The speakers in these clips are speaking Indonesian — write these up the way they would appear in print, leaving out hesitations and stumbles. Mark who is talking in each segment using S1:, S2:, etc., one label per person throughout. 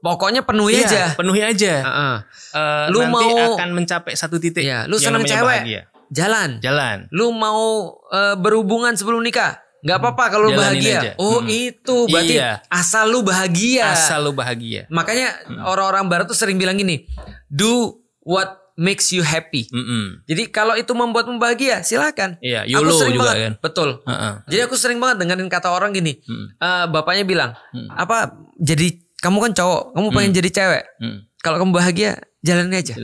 S1: Pokoknya penuhi aja.
S2: Penuhi aja.
S1: Lu
S2: nanti
S1: mau
S2: akan mencapai satu titik.
S1: Ya, lu
S2: yang
S1: seneng
S2: namanya
S1: cewek,
S2: bahagia.
S1: jalan.
S2: Lu
S1: mau berhubungan sebelum nikah, nggak apa-apa kalau lu
S2: Jalanin
S1: bahagia.
S2: aja.
S1: Itu berarti asal lu bahagia.
S2: Asal lu bahagia.
S1: Makanya orang-orang barat tuh sering bilang gini, do what makes you happy. Jadi kalau itu membuatmu bahagia, silakan.
S2: Iya,
S1: aku
S2: YOLO
S1: sering
S2: juga
S1: banget,
S2: kan.
S1: Betul. Jadi aku sering banget dengerin kata orang gini. Bapaknya bilang, jadi kamu kan cowok, kamu pengen jadi cewek. Kalau kamu bahagia, jalanin aja.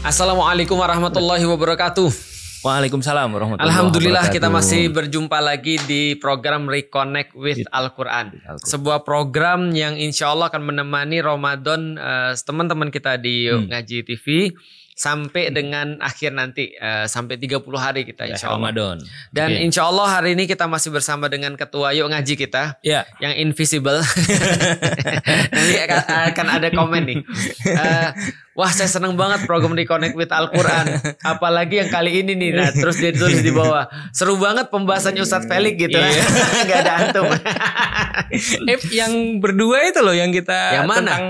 S1: Assalamualaikum warahmatullahi wabarakatuh.
S2: Waalaikumsalam warahmatullahi
S1: Alhamdulillah
S2: wabarakatuh.
S1: kita masih berjumpa lagi di program Reconnect with Al-Quran. Sebuah program yang insya Allah akan menemani Ramadan teman-teman kita di Ngaji TV sampai dengan akhir nanti, sampai 30 hari kita insya Allah.
S2: Ramadan.
S1: Dan insya Allah hari ini kita masih bersama dengan ketua Yuk Ngaji kita yang invisible. Nanti akan ada komen nih. Wah, saya seneng banget program Reconnect with Al-Quran. Apalagi yang kali ini nih. Nah, terus dia tulis di bawah. Seru banget pembahasannya Ustadz Felix gitu. Gak ada antum.
S2: Yang berdua itu loh yang kita
S1: yang mana?
S2: Tentang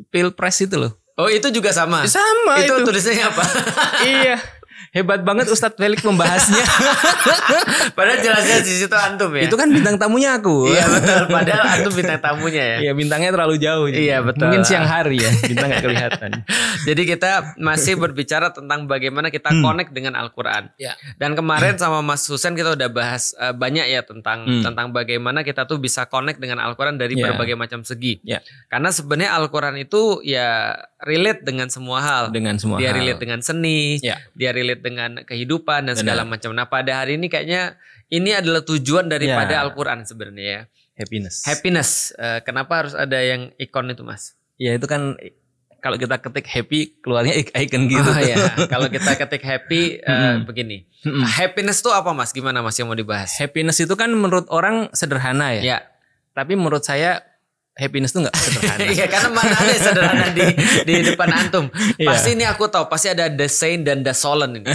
S2: Pilpres itu loh.
S1: Oh, itu juga sama?
S2: Sama
S1: itu. Tulisannya apa?
S2: Iya. Hebat banget Ustadz Felix membahasnya.
S1: Padahal jelasnya di situ antum ya.
S2: Itu kan bintang tamunya aku.
S1: Iya betul. Padahal antum bintang tamunya ya.
S2: Iya, bintangnya terlalu jauh.
S1: Iya betul.
S2: Mungkin siang hari ya bintang gak kelihatan.
S1: Jadi kita masih berbicara tentang bagaimana kita connect dengan Al-Quran. Dan kemarin sama Mas Husen kita udah bahas banyak ya tentang bagaimana kita tuh bisa connect dengan Al-Quran dari berbagai macam segi. Karena sebenarnya Al-Quran itu ya relate dengan semua hal. Dia relate dengan seni. Dia relate dengan kehidupan dan segala macam. Nah, pada hari ini kayaknya ini adalah tujuan daripada Al-Quran sebenarnya ya. Happiness. Kenapa harus ada yang ikon itu, Mas?
S2: Ya itu kan kalau kita ketik happy keluarnya icon gitu.
S1: Oh ya, kalau kita ketik happy begini. Happiness itu apa, Mas? Gimana, Mas, yang mau dibahas?
S2: Happiness itu kan menurut orang sederhana ya.
S1: Ya.
S2: Tapi menurut saya happiness itu gak sederhana.
S1: Iya, karena mana ada yang sederhana di depan antum. Pasti ini aku tahu, pasti ada the saint dan the solemn ini.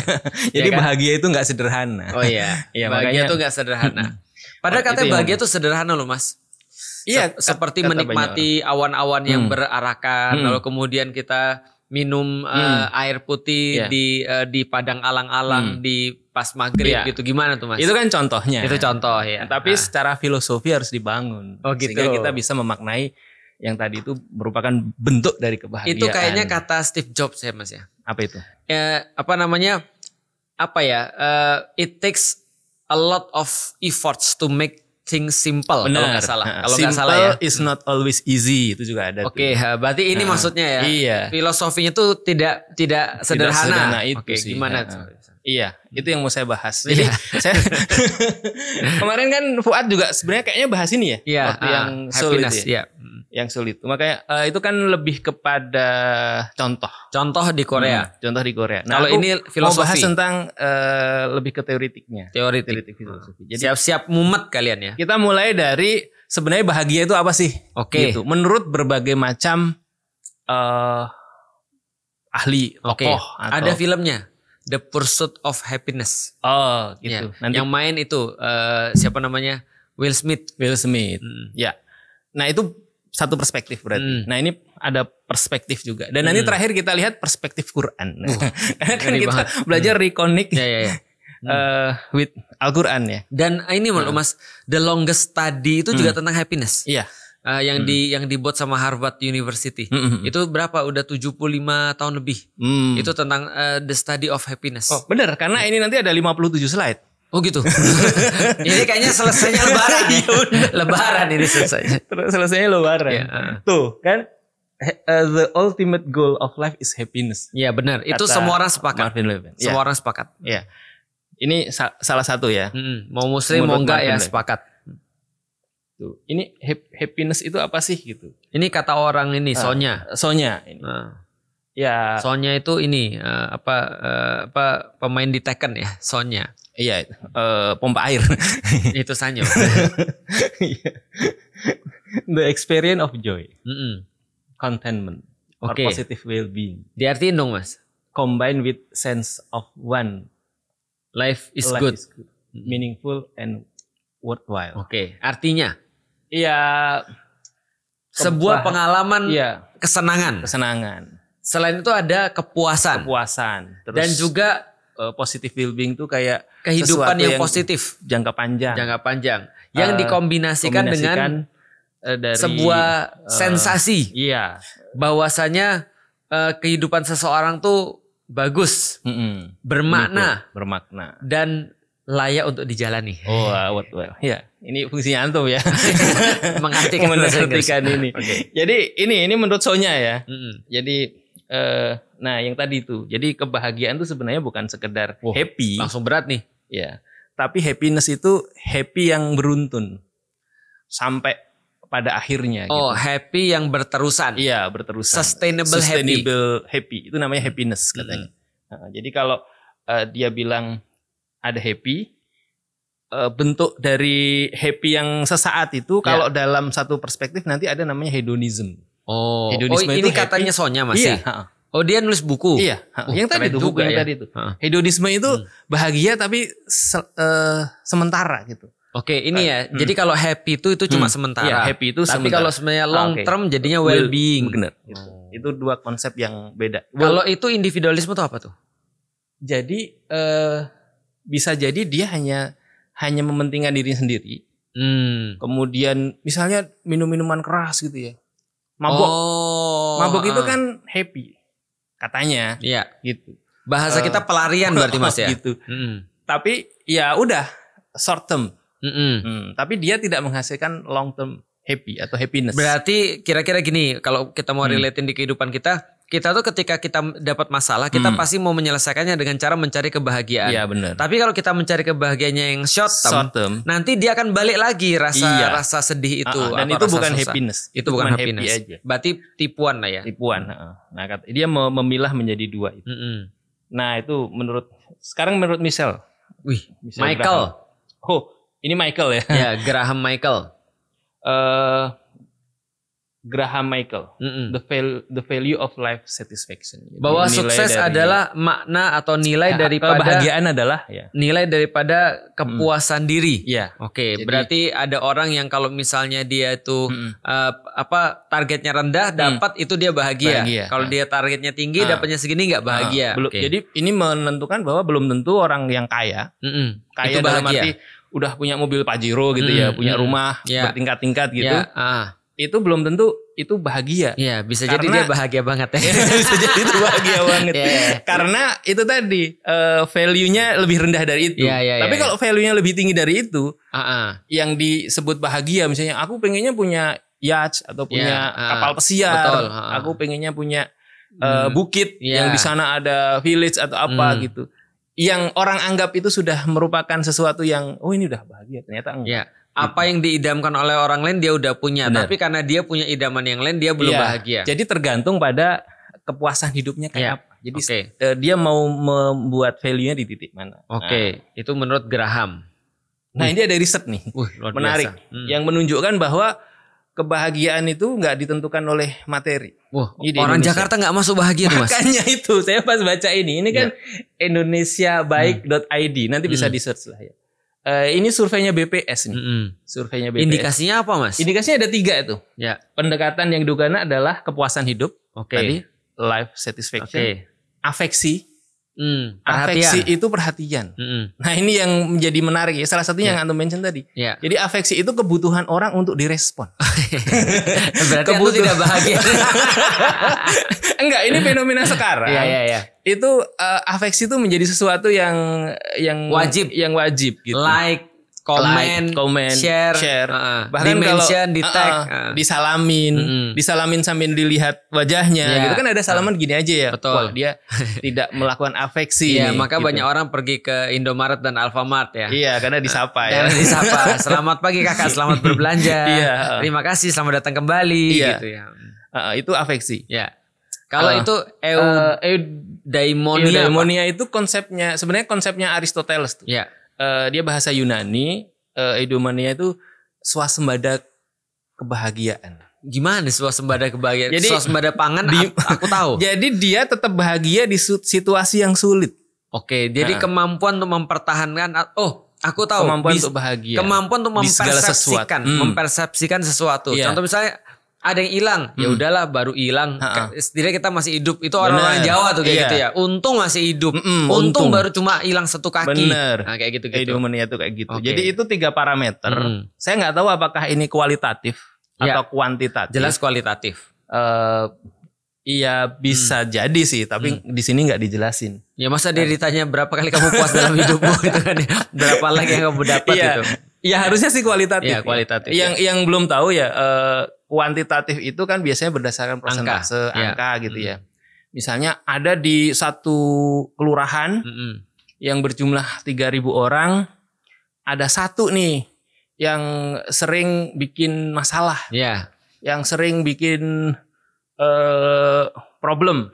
S2: Jadi ya kan? Bahagia itu gak sederhana.
S1: Oh iya, bahagia itu gak sederhana. Padahal katanya bahagia itu sederhana loh, Mas.
S2: Iya,
S1: seperti menikmati awan-awan yang berarakan, lalu kemudian kita minum air putih di padang alang-alang di pas maghrib gitu. Gimana tuh, Mas?
S2: Itu kan contohnya.
S1: Itu contoh ya.
S2: Tapi secara filosofi harus dibangun.
S1: Oh gitu.
S2: Sehingga kita bisa memaknai yang tadi itu merupakan bentuk dari kebahagiaan.
S1: Itu kayaknya kata Steve Jobs ya, Mas ya.
S2: Apa itu?
S1: Apa namanya? It takes a lot of efforts to make things simple. Kalau nggak salah. Kalau nggak salah ya.
S2: Is not always easy. Itu juga ada.
S1: Oke, berarti ini maksudnya ya.
S2: Iya.
S1: Filosofinya tuh tidak sederhana.
S2: Itu sih.
S1: Gimana?
S2: Iya, itu yang mau saya bahas. Jadi saya kemarin kan Fuad juga sebenarnya kayaknya bahas ini ya.
S1: Iya.
S2: Waktu yang sulit
S1: ya.
S2: Yang sulit. Makanya itu kan lebih kepada contoh.
S1: Contoh di Korea.
S2: Contoh di Korea. Nah,
S1: kalau ini filosofi.
S2: Mau bahas tentang lebih ke teoritiknya.
S1: Teoritik
S2: filosofi. Jadi
S1: siap-siap mumet kalian ya.
S2: Kita mulai dari sebenarnya bahagia itu apa sih?
S1: Oke.
S2: Gitu. Menurut berbagai macam ahli, tokoh.
S1: Ada filmnya. The Pursuit of Happiness.
S2: Oh, gitu.
S1: Ya. Yang main itu siapa namanya? Will Smith.
S2: Ya. Nah, itu satu perspektif berarti. Nah, ini ada perspektif juga. Dan nanti terakhir kita lihat perspektif Quran. Karena kan kita belajar reconnect with Al-Quran ya.
S1: Dan ini Mas, The Longest Study itu juga tentang happiness.
S2: Iya.
S1: Yang dibuat sama Harvard University. Itu berapa? Udah 75 tahun lebih. Itu tentang the study of happiness.
S2: Oh, benar, karena ini nanti ada 57 slide.
S1: Oh gitu. Ini kayaknya selesainya lebaran ya. Lebaran ini selesainya.
S2: Selesainya lebaran. Tuh, kan the ultimate goal of life is happiness.
S1: Iya, benar. Itu semua orang sepakat. Semua orang sepakat.
S2: Iya. Ini salah satu ya.
S1: Mau muslim mau enggak ya sepakat.
S2: Tuh. Ini happiness itu apa sih gitu?
S1: Ini kata orang ini Sonya
S2: ini. Ya.
S1: Sonya itu ini pemain di Tekken ya, Sonya.
S2: Iya, pompa air.
S1: Itu Sanyo.
S2: The experience of joy, contentment, or positive well-being.
S1: Diartiin dong, Mas.
S2: Combined with sense of one
S1: Life is good.
S2: Meaningful and worthwhile.
S1: Oke, artinya?
S2: Iya.
S1: Sebuah pengalaman kesenangan. Selain itu ada kepuasan.
S2: Terus,
S1: dan juga
S2: positive well-being tuh kayak
S1: kehidupan yang positif.
S2: Jangka panjang.
S1: Yang dikombinasikan dengan dari sebuah sensasi.
S2: Iya.
S1: Bahwasanya kehidupan seseorang tuh bagus, bermakna, dan layak untuk dijalani.
S2: Well. Ya, ini fungsinya antum ya.
S1: Mengartikan
S2: ini. Okay. Jadi ini menurut Sonya ya. Jadi nah yang tadi itu. Jadi kebahagiaan itu sebenarnya bukan sekedar happy.
S1: Langsung berat nih.
S2: Ya. Tapi happiness itu happy yang beruntun sampai pada akhirnya.
S1: Happy yang berterusan.
S2: Iya, berterusan.
S1: Sustainable
S2: happy. Itu namanya happiness katanya. Jadi kalau dia bilang ada happy, bentuk dari happy yang sesaat itu kalau dalam satu perspektif nanti ada namanya hedonism.
S1: Hedonisme ini katanya Sonya masih.
S2: Iya.
S1: Dia nulis buku.
S2: Iya. Yang tadi itu buku yang tadi itu. Hedonisme itu bahagia tapi sementara gitu.
S1: Oke, ini ya. Jadi kalau happy itu cuma sementara.
S2: Iya, happy itu
S1: tapi
S2: sementara.
S1: Kalau sebenarnya long term jadinya well-being.
S2: Benar. Itu dua konsep yang beda.
S1: Kalau itu individualisme itu apa tuh?
S2: Jadi bisa jadi dia hanya mementingkan diri sendiri. Kemudian misalnya minum-minuman keras gitu ya. Mabok itu kan happy katanya.
S1: Iya.
S2: Gitu.
S1: Bahasa kita pelarian berarti Mas ya.
S2: Gitu. Tapi ya udah short term. Tapi dia tidak menghasilkan long term happy atau happiness.
S1: Berarti kira-kira gini, kalau kita mau relatein di kehidupan kita tuh ketika kita dapat masalah, kita pasti mau menyelesaikannya dengan cara mencari kebahagiaan.
S2: Iya benar.
S1: Tapi kalau kita mencari kebahagiaannya yang short term, nanti dia akan balik lagi rasa sedih itu.
S2: Dan itu bukan happiness.
S1: Itu bukan happiness.
S2: Happy aja.
S1: Berarti tipuan lah ya.
S2: Tipuan. Nah, dia memilah menjadi dua itu. Nah itu sekarang menurut Michelle.
S1: Michael.
S2: Ini Michael ya?
S1: Ya, Graham Michael.
S2: Graham Michael, the value of life satisfaction.
S1: Bahwa sukses adalah makna atau nilai daripada
S2: kebahagiaan adalah
S1: nilai daripada kepuasan diri.
S2: Ya.
S1: Oke, berarti ada orang yang kalau misalnya dia itu targetnya rendah dapat itu dia bahagia. Kalau dia targetnya tinggi dapatnya segini nggak bahagia.
S2: Jadi ini menentukan bahwa belum tentu orang yang kaya
S1: itu
S2: dalam
S1: bahagia.
S2: arti udah punya mobil Pajero gitu ya, punya rumah bertingkat-tingkat gitu. Itu belum tentu itu bahagia.
S1: Iya, bisa jadi dia bahagia banget ya.
S2: Bisa jadi itu bahagia banget. Karena itu tadi value-nya lebih rendah dari itu. Tapi kalau value-nya lebih tinggi dari itu, yang disebut bahagia, misalnya aku pengennya punya yacht atau punya kapal pesiar, aku pengennya punya bukit yang di sana ada village atau apa gitu. Yang orang anggap itu sudah merupakan sesuatu yang ini udah bahagia, ternyata enggak.
S1: Apa yang diidamkan oleh orang lain dia udah punya. Tapi karena dia punya idaman yang lain dia belum bahagia.
S2: Jadi tergantung pada kepuasan hidupnya kayak apa. Jadi dia mau membuat value-nya di titik mana.
S1: Itu menurut Graham.
S2: Nah ini ada riset nih. Menarik. Yang menunjukkan bahwa kebahagiaan itu nggak ditentukan oleh materi.
S1: Orang Jakarta nggak masuk bahagia tuh Mas.
S2: Makanya itu saya pas baca ini kan indonesiabaik.id, nanti bisa di search lah ya. Ini surveinya BPS nih. Surveinya BPS.
S1: Indikasinya apa Mas?
S2: Indikasinya ada 3 itu. Pendekatan yang digunakan adalah kepuasan hidup. Tadi life satisfaction. Afeksi. Afeksi itu perhatian. Nah ini yang menjadi menarik ya. Salah satunya yang antum mention tadi. Jadi afeksi itu kebutuhan orang untuk direspon.
S1: Berarti aku tidak bahagia.
S2: Enggak, ini fenomena sekarang. Itu afeksi itu menjadi sesuatu yang wajib gitu.
S1: Like, comment, share,
S2: bahkan
S1: dimention, di tag,
S2: disalamin sambil dilihat wajahnya gitu kan. Ada salaman gini aja ya.
S1: Betul.
S2: Dia tidak melakukan afeksi.
S1: Maka gitu. Banyak orang pergi ke Indomaret dan Alfamart ya.
S2: Karena disapa
S1: Selamat pagi kakak, selamat berbelanja. Terima kasih, selamat datang kembali gitu ya.
S2: Itu afeksi.
S1: Kalau itu eudaimonia
S2: itu sebenarnya konsepnya Aristoteles tuh. Dia bahasa Yunani. Eudaimonia itu swasembada kebahagiaan.
S1: Gimana swasembada kebahagiaan? Jadi swasembada pangan aku tahu.
S2: Jadi dia tetap bahagia di situasi yang sulit.
S1: Oke, jadi kemampuan untuk mempertahankan. Aku tahu.
S2: Kemampuan untuk bahagia.
S1: Kemampuan untuk mempersepsikan sesuatu. Contoh misalnya ada yang hilang, ya udahlah baru hilang. Setidaknya kita masih hidup. Itu orang-orang Jawa tuh kayak gitu ya. Untung masih hidup. Untung baru cuma hilang satu kaki.
S2: Bener.
S1: Nah, kayak gitu-gitu.
S2: Eudaimonia tuh kayak gitu. Jadi itu 3 parameter. Saya nggak tahu apakah ini kualitatif atau kuantitatif.
S1: Jelas kualitatif.
S2: Iya bisa jadi sih, tapi di sini nggak dijelasin.
S1: Ya masa dia ditanya berapa kali kamu puas dalam hidupmu itu kan ya. Berapa lagi yang kamu dapat gitu.
S2: Ya harusnya sih kualitatif.
S1: Iya, kualitatif.
S2: Yang belum tahu ya kuantitatif itu kan biasanya berdasarkan persentase angka gitu ya. Misalnya ada di satu kelurahan yang berjumlah 3.000 orang, ada satu nih yang sering bikin masalah.
S1: Iya.
S2: Yang sering bikin problem.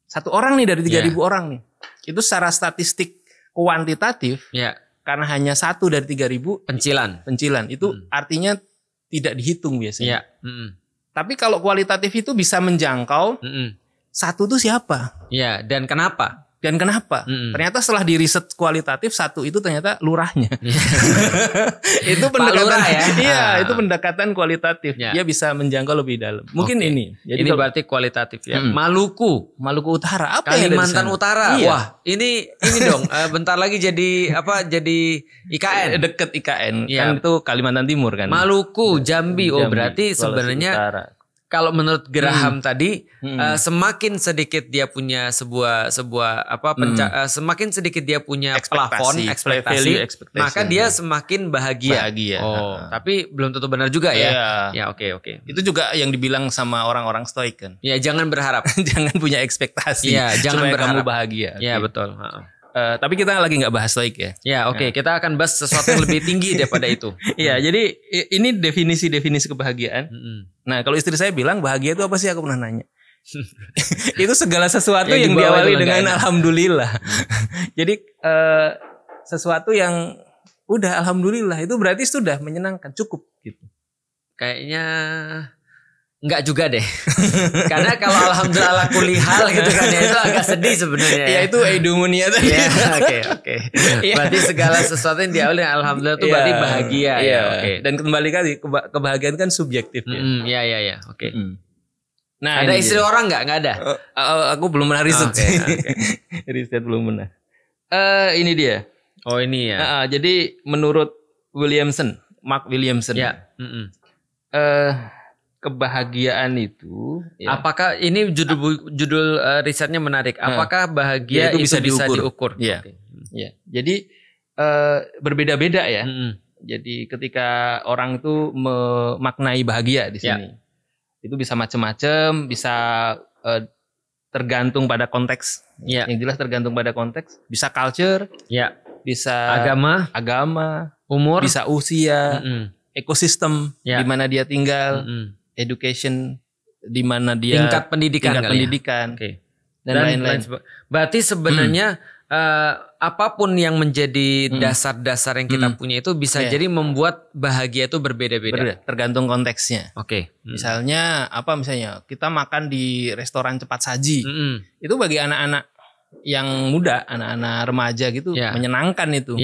S2: Satu orang nih dari 3.000 orang nih. Itu secara statistik kuantitatif. Karena hanya satu dari 3.000 pencilan. Itu artinya tidak dihitung biasanya. Tapi kalau kualitatif itu bisa menjangkau satu itu siapa?
S1: Dan kenapa?
S2: Ternyata setelah di riset kualitatif satu itu ternyata lurahnya. Itu pendekatan
S1: Lurah ya.
S2: Iya, itu pendekatan kualitatif. Dia bisa menjangkau lebih dalam. Mungkin ini.
S1: Jadi ini berarti kualitatif ya. Maluku
S2: Utara. Apa
S1: Kalimantan Utara. Iya. Wah, ini dong. Bentar lagi jadi IKN.
S2: Deket IKN. Kan itu Kalimantan Timur kan.
S1: Maluku, Jambi. Berarti sebenarnya kalau menurut Graham tadi semakin sedikit dia punya semakin sedikit dia punya plafon ekspektasi, maka dia semakin bahagia. Tapi belum tentu benar juga ya. Ya oke.
S2: Itu juga yang dibilang sama orang-orang stoik kan.
S1: Ya jangan berharap,
S2: jangan punya ekspektasi.
S1: Ya jangan berharap
S2: kamu bahagia.
S1: Ya betul.
S2: Tapi kita lagi nggak bahas stoik ya.
S1: Ya oke. Kita akan bahas sesuatu yang lebih tinggi daripada itu.
S2: Iya, jadi ini definisi kebahagiaan. Nah, kalau istri saya bilang bahagia itu apa sih? Aku pernah nanya. Itu segala sesuatu yang diawali dengan alhamdulillah. Jadi sesuatu yang udah alhamdulillah itu berarti sudah menyenangkan, cukup gitu.
S1: Kayaknya enggak juga deh. Karena kalau alhamdulillah ala kulli hal gitu kan ya, itu agak sedih sebenarnya.
S2: Ya itu eudaimonia tadi.
S1: Oke. Berarti segala sesuatu yang diawali dengan alhamdulillah itu berarti bahagia ya. Oke.
S2: Dan kembali kali kebahagiaan kan subjektif ya.
S1: Iya. Oke.
S2: Nah,
S1: ada istri orang enggak? Enggak ada.
S2: Aku belum pernah riset. Riset belum pernah. Ini dia.
S1: Oh, ini ya.
S2: Jadi menurut Mark Williamson.
S1: Ya.
S2: Kebahagiaan itu
S1: apakah ini judul risetnya menarik, apakah bahagia itu bisa diukur?
S2: Ya. Jadi berbeda-beda ya. Jadi ketika orang itu memaknai bahagia di sini itu bisa macam-macam, bisa tergantung pada konteks. Yang jelas tergantung pada konteks, bisa culture, bisa agama, umur, bisa usia, ekosistem di mana dia tinggal, education di mana dia
S1: tingkat pendidikan
S2: dan lain-lain.
S1: Berarti sebenarnya apapun yang menjadi dasar-dasar yang kita punya itu bisa jadi membuat bahagia itu berbeda-beda.
S2: Tergantung konteksnya. Misalnya kita makan di restoran cepat saji. Itu bagi anak-anak yang muda, anak-anak remaja gitu menyenangkan itu.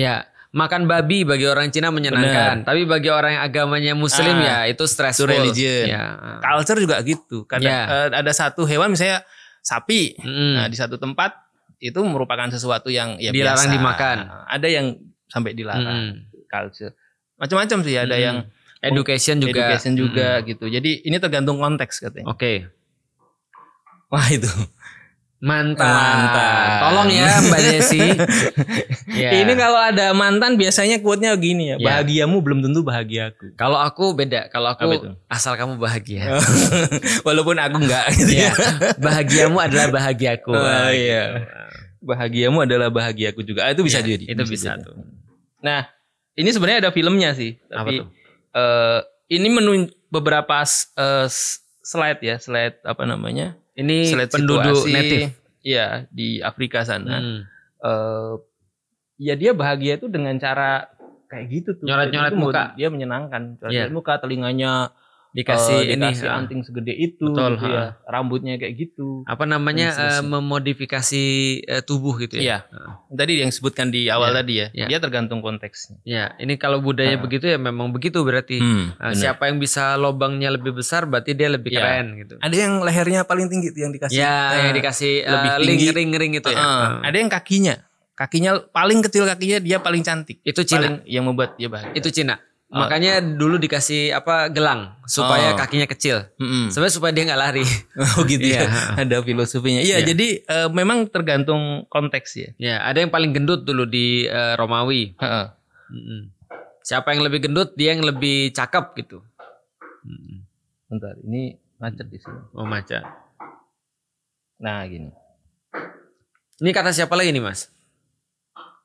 S1: Makan babi bagi orang Cina menyenangkan, tapi bagi orang yang agamanya Muslim itu stressful.
S2: Itu religion. Culture juga gitu. Kadang ada satu hewan misalnya sapi, nah di satu tempat itu merupakan sesuatu yang
S1: dilarang
S2: biasa.
S1: Dimakan.
S2: Ada yang sampai dilarang. Culture, macam-macam sih. Ada yang
S1: education
S2: juga gitu. Jadi ini tergantung konteks katanya. Wah itu.
S1: Mantan. Tolong ya Mbak Desi.
S2: Ini kalau ada mantan biasanya quote-nya gini ya. Bahagiamu belum tentu bahagiaku.
S1: Kalau aku beda. Kalau aku asal kamu bahagia.
S2: Walaupun aku enggak gitu ya.
S1: Bahagiamu adalah bahagiaku.
S2: Bahagiamu adalah bahagiaku juga. Itu bisa jadi.
S1: Itu bisa tuh.
S2: Nah, ini sebenarnya ada filmnya sih. Tapi ini beberapa slide ya. Slide apa namanya?
S1: Ini penduduk native
S2: di Afrika sana. Dia bahagia itu dengan cara kayak gitu tuh.
S1: Nyoret-nyoret muka.
S2: Dia menyenangkan. Nyoret muka, telinganya
S1: dikasih
S2: anting segede itu,
S1: betul,
S2: gitu ya, rambutnya kayak gitu.
S1: Apa namanya memodifikasi tubuh gitu ya?
S2: Iya. Tadi yang disebutkan di awal tadi ya, dia tergantung konteksnya.
S1: Ya, ini kalau budaya begitu ya memang begitu berarti. Siapa yang bisa lobangnya lebih besar berarti dia lebih keren gitu.
S2: Ada yang lehernya paling tinggi yang dikasih.
S1: Ya, yang dikasih
S2: lebih tinggi,
S1: ring itu ya.
S2: Ada yang kakinya paling kecil, kakinya dia paling cantik.
S1: Itu Cina
S2: yang membuat dia bahagia.
S1: Itu Cina. Makanya dulu dikasih gelang supaya kakinya kecil. Sebenarnya supaya dia nggak lari.
S2: Oh gitu ya. Ada filosofinya. Iya, jadi memang tergantung konteks ya.
S1: Ya, ada yang paling gendut dulu di Romawi. Siapa yang lebih gendut dia yang lebih cakep gitu.
S2: Bentar, ini macet di sini.
S1: Oh, macet.
S2: Nah, gini.
S1: Ini kata siapa lagi nih, Mas?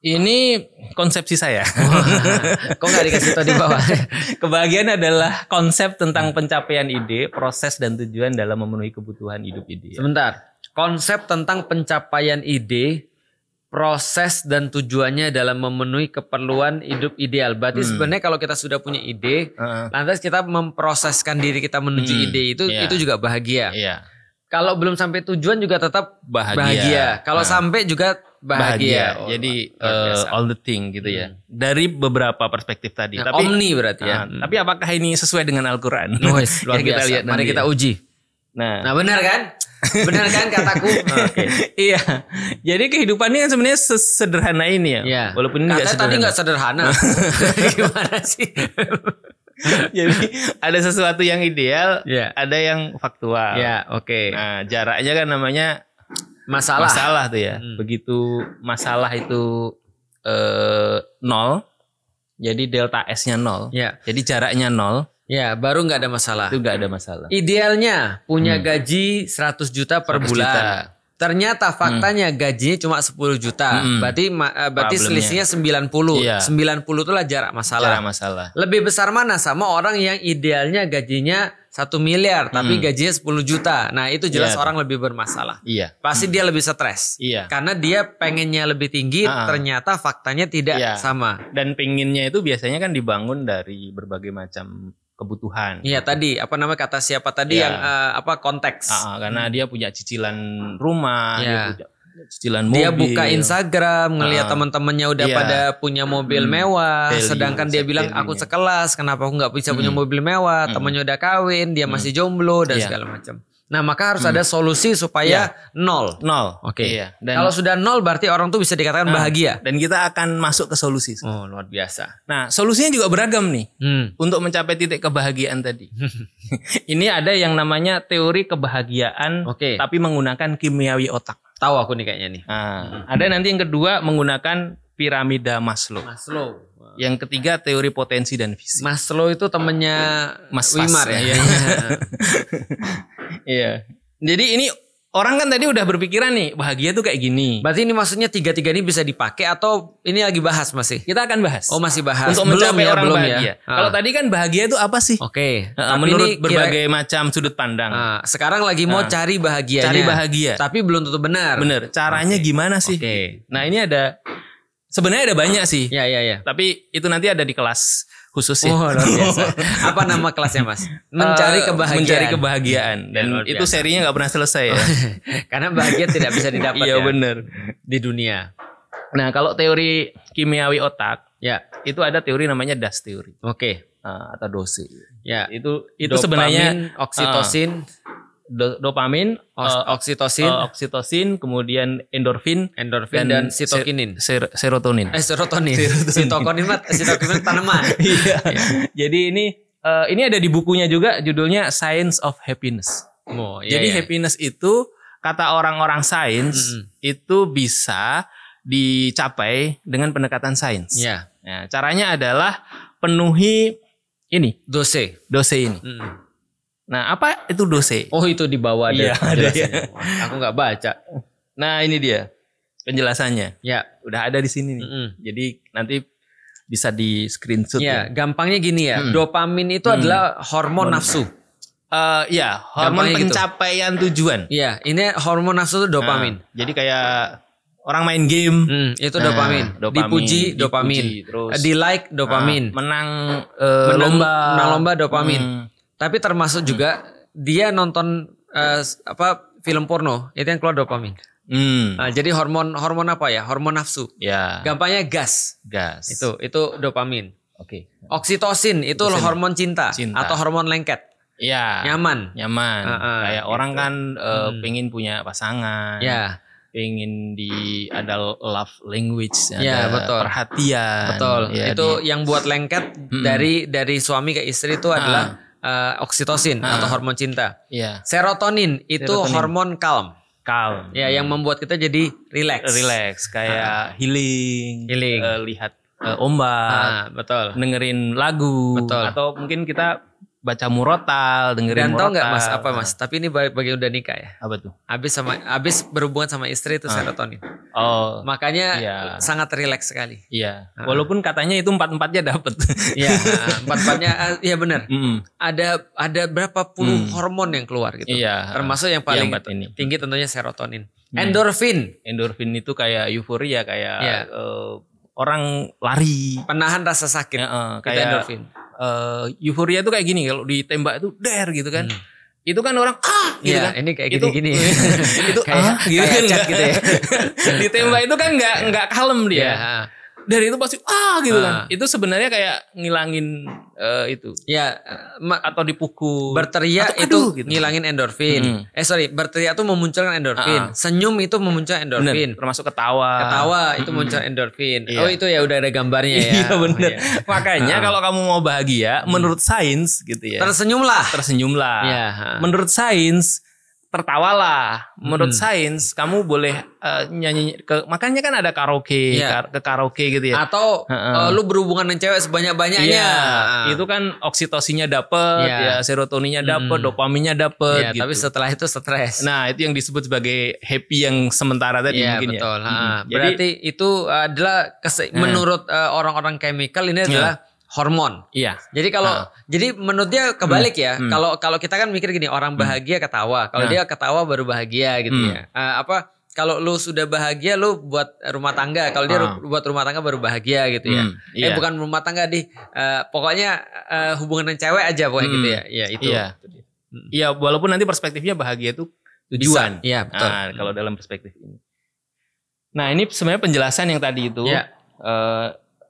S2: Ini konsepsi saya.
S1: Kok nggak dikasih tahu di bawah?
S2: Kebahagiaan adalah konsep tentang pencapaian ide, proses dan tujuan dalam memenuhi kebutuhan hidup ideal.
S1: Sebentar. Konsep tentang pencapaian ide, proses dan tujuannya dalam memenuhi keperluan hidup ideal. Berarti sebenarnya kalau kita sudah punya ide, lantas kita memproseskan diri kita menuju ide itu juga bahagia.
S2: Iya.
S1: Kalau belum sampai tujuan juga tetap bahagia. Kalau sampai juga bahagia.
S2: Jadi all the thing gitu ya. Dari beberapa perspektif tadi.
S1: Tapi omni berarti ya.
S2: Tapi apakah ini sesuai dengan Al-Qur'an?
S1: Luar biasa.
S2: Kita lihat
S1: mari kita uji. Nah, benar kan? Benar kan kataku?
S2: Iya. Jadi kehidupannya kan sebenarnya sederhana ini ya.
S1: Iya.
S2: Walaupun ini
S1: tadi nggak sederhana. Gimana sih?
S2: Jadi ada sesuatu yang ideal, ada yang faktual.
S1: Ya, oke.
S2: Nah, jaraknya kan namanya
S1: masalah
S2: tuh ya. Begitu masalah itu 0, jadi delta S-nya 0.
S1: Ya.
S2: Jadi jaraknya 0.
S1: Ya, baru nggak ada masalah.
S2: Itu nggak ada masalah.
S1: Idealnya punya gaji 100 juta per bulan. Ternyata faktanya gajinya cuma 10 juta. Berarti selisihnya 90. 90 itulah jarak masalah. Lebih besar mana sama orang yang idealnya gajinya 1 miliar tapi gajinya 10 juta. Nah, itu jelas orang lebih bermasalah.
S2: Iya.
S1: Pasti dia lebih stres.
S2: Iya.
S1: Karena dia pengennya lebih tinggi, ternyata faktanya tidak sama.
S2: Dan pengennya itu biasanya kan dibangun dari berbagai macam kebutuhan.
S1: Iya, tadi apa namanya kata siapa tadi yang konteks.
S2: Karena dia punya cicilan rumah, dia punya cicilan mobil.
S1: Dia buka Instagram, ngelihat teman-temannya udah pada punya mobil mewah, sedangkan dia bilang aku sekelas, kenapa aku nggak bisa punya mobil mewah? Temannya udah kawin, dia masih jomblo dan segala macam. Nah, maka harus ada solusi supaya 0. Oke.
S2: Iya.
S1: Kalau sudah 0 berarti orang tuh bisa dikatakan bahagia.
S2: Dan kita akan masuk ke solusi.
S1: Oh, luar biasa.
S2: Nah, solusinya juga beragam nih. Untuk mencapai titik kebahagiaan tadi. Ini ada yang namanya teori kebahagiaan, tapi menggunakan kimiawi otak.
S1: Tahu aku nih kayaknya nih.
S2: Ada nanti yang kedua menggunakan piramida Maslow. Yang ketiga teori potensi dan visi.
S1: Maslow itu temennya
S2: Mas
S1: Wimar ya.
S2: Iya. Jadi ini orang kan tadi udah berpikiran nih bahagia tuh kayak gini.
S1: Berarti ini maksudnya 3 ini bisa dipakai atau ini lagi bahas masih?
S2: Kita akan bahas.
S1: Oh, masih bahas.
S2: Untuk mencapai orang bahagia. Kalau tadi kan bahagia itu apa sih?
S1: Oke.
S2: Menurut berbagai macam sudut pandang.
S1: Sekarang lagi mau cari bahagianya.
S2: Cari bahagia.
S1: Tapi belum tentu benar.
S2: Caranya gimana sih? Nah, ini sebenarnya ada banyak sih.
S1: Iya.
S2: Tapi itu nanti ada di kelas khusus ya.
S1: Oh, luar biasa. Apa nama kelasnya, Mas? Mencari kebahagiaan.
S2: Dan itu serinya nggak pernah selesai ya.
S1: Karena bahagia tidak bisa didapat
S2: Iya benar.
S1: Di dunia.
S2: Nah, kalau teori kimiawi otak, itu ada teori namanya DAS teori. Atau DOSE.
S1: Ya,
S2: itu
S1: dopamin,
S2: sebenarnya
S1: oksitosin,
S2: dopamin, oksitosin, kemudian endorfin
S1: dan sitokinin.
S2: Serotonin.
S1: Serotonin. Sitokin tanaman.
S2: Iya. Jadi ini ada di bukunya juga, judulnya Science of Happiness. Jadi happiness itu kata orang-orang sains itu bisa dicapai dengan pendekatan sains. Nah, caranya adalah penuhi ini dose ini. Nah, apa itu dose?
S1: Oh, itu di bawah ada penjelasannya. Aku nggak baca.
S2: Nah, ini dia penjelasannya.
S1: Ya,
S2: udah ada di sini nih. Jadi nanti bisa di screenshot.
S1: Ya, gampangnya gini ya. Dopamin itu adalah hormon nafsu.
S2: Hormon pencapaian tujuan.
S1: Iya, ini hormon nafsu itu dopamin.
S2: Jadi kayak orang main game,
S1: itu dopamin. Dipuji dopamin.
S2: Terus
S1: di like dopamin.
S2: Menang
S1: lomba dopamin. Tapi termasuk juga dia nonton film porno, itu yang keluar dopamin. Nah, jadi hormon apa ya? Hormon nafsu.
S2: Ya.
S1: Gampangnya gas. Itu dopamin.
S2: Oke.
S1: Oksitosin itu hormon cinta atau hormon lengket.
S2: Iya.
S1: Nyaman.
S2: Kayak
S1: gitu.
S2: orang kan pengen punya pasangan.
S1: Ya.
S2: Pengen ada love language,
S1: ya,
S2: ada
S1: betul.
S2: perhatian.
S1: Betul. Ya, itu yang buat lengket dari suami ke istri itu adalah oksitosin atau hormon cinta.
S2: Ya.
S1: Serotonin itu hormon calm. Ya, yang membuat kita jadi relax.
S2: Kayak healing. Lihat
S1: betul.
S2: ombak. Betul. Dengerin lagu.
S1: Betul.
S2: Atau mungkin kita baca murotal, dengerin
S1: Dan
S2: murotal.
S1: tau nggak Mas apa Mas? Tapi ini bagi udah nikah ya.
S2: Apa tuh?
S1: Habis berhubungan sama istri itu serotonin.
S2: Oh.
S1: Makanya sangat rileks sekali.
S2: Iya. Walaupun katanya itu 4-4-nya dapet.
S1: Iya. 4-4-nya iya benar. Ada berapa puluh hormon yang keluar gitu.
S2: Iya.
S1: Termasuk yang paling tinggi tentunya serotonin. Endorfin.
S2: Endorfin itu kayak euforia, kayak orang lari.
S1: Penahan rasa sakit.
S2: Kayak
S1: endorfin.
S2: Euforia itu kayak gini, kalau ditembak itu gitu kan. Itu kan orang gitu kan.
S1: Ini kayak gini-gini.
S2: Itu
S1: kayak cat gitu ya.
S2: Ditembak itu kan enggak kalem dia. Dari itu pasti gitu kan. Itu sebenarnya kayak ngilangin itu.
S1: Ya,
S2: atau dipukul.
S1: Berteriak itu gitu. Ngilangin endorfin. Berteriak itu memunculkan endorfin. Senyum itu memunculkan endorfin.
S2: Bener, termasuk ketawa
S1: itu muncul endorfin. Oh, itu ya udah ada gambarnya ya.
S2: Iya benar. Makanya kalau kamu mau bahagia, menurut sains gitu ya. Tersenyumlah.
S1: Ya.
S2: Menurut sains, tertawalah. Menurut sains, kamu boleh nyanyi makanya kan ada karaoke, ke karaoke gitu ya.
S1: Atau lu berhubungan dengan cewek sebanyak-banyaknya.
S2: Iya. Itu kan oksitosinnya dapet, serotoninnya dapet, dopaminnya dapet gitu.
S1: Tapi setelah itu stres.
S2: Nah, itu yang disebut sebagai happy yang sementara tadi mungkin
S1: betul.
S2: ya.
S1: Berarti itu adalah menurut orang-orang chemical ini adalah hormon.
S2: Iya.
S1: Jadi jadi menurut dia kebalik ya. Kalau kita kan mikir gini, orang bahagia ketawa. Kalau dia ketawa baru bahagia gitu ya. Kalau lu sudah bahagia lu buat rumah tangga. Kalau dia buat rumah tangga baru bahagia gitu ya. Bukan rumah tangga pokoknya hubungan dengan cewek aja pokoknya gitu ya. Iya itu.
S2: Iya, walaupun nanti perspektifnya bahagia itu tujuan.
S1: Iya, betul.
S2: Nah, kalau dalam perspektif ini. Nah, ini sebenarnya penjelasan yang tadi itu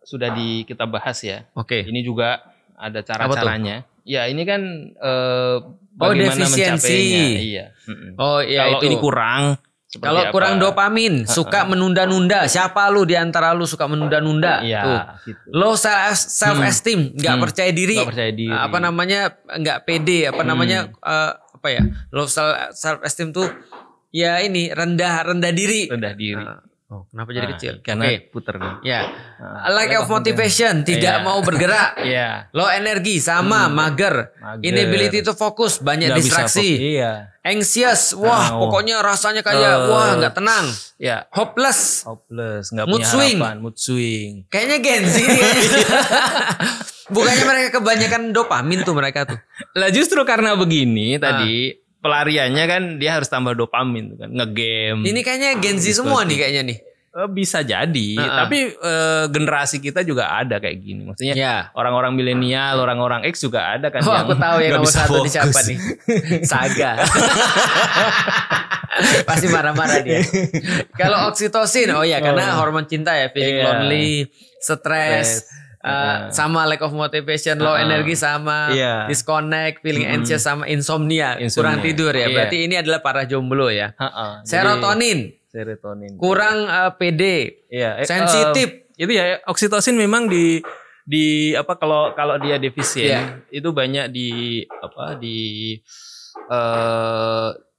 S2: sudah kita bahas ya.
S1: Oke.
S2: Ini juga ada cara-caranya. Ya, ini kan bagaimana mencapainya. Iya.
S1: Oh iya.
S2: Kalau ini kurang.
S1: Kalau kurang dopamin, suka menunda-nunda. Siapa lu di antara lu suka menunda-nunda?
S2: Iya.
S1: Gitu. Low self esteem, nggak percaya diri. Nggak pede. Low self esteem tuh ya ini rendah diri. Oh, kenapa jadi kecil?
S2: Karena puter nih.
S1: Ya. Lack of motivation, tidak mau bergerak. Low energy sama mager. Inability to focus, banyak distraksi. Anxious, pokoknya rasanya kayak nggak tenang. Hopeless,
S2: nggak punya harapan, mood swing.
S1: Kayaknya Gen Z ini. Bukannya mereka kebanyakan dopamin tuh mereka tuh.
S2: Lah justru karena begini tadi. Pelariannya kan dia harus tambah dopamin kan, ngegame.
S1: Ini kayaknya Gen Z semua nih kayaknya nih.
S2: Bisa jadi, tapi generasi kita juga ada kayak gini. Maksudnya orang-orang milenial, orang-orang X juga ada kan.
S1: Aku tahu yang nomor 1 di siapa nih. Saga. Pasti marah-marah dia. Kalau oksitosin, karena hormon cinta ya, feeling lonely, stres. Sama lack of motivation, low energy sama disconnect, feeling anxious sama insomnia, kurang tidur ya. Berarti ini adalah para jomblo ya. Serotonin kurang pede, sensitif.
S2: Itu ya oksitosin memang di kalau dia defisien itu banyak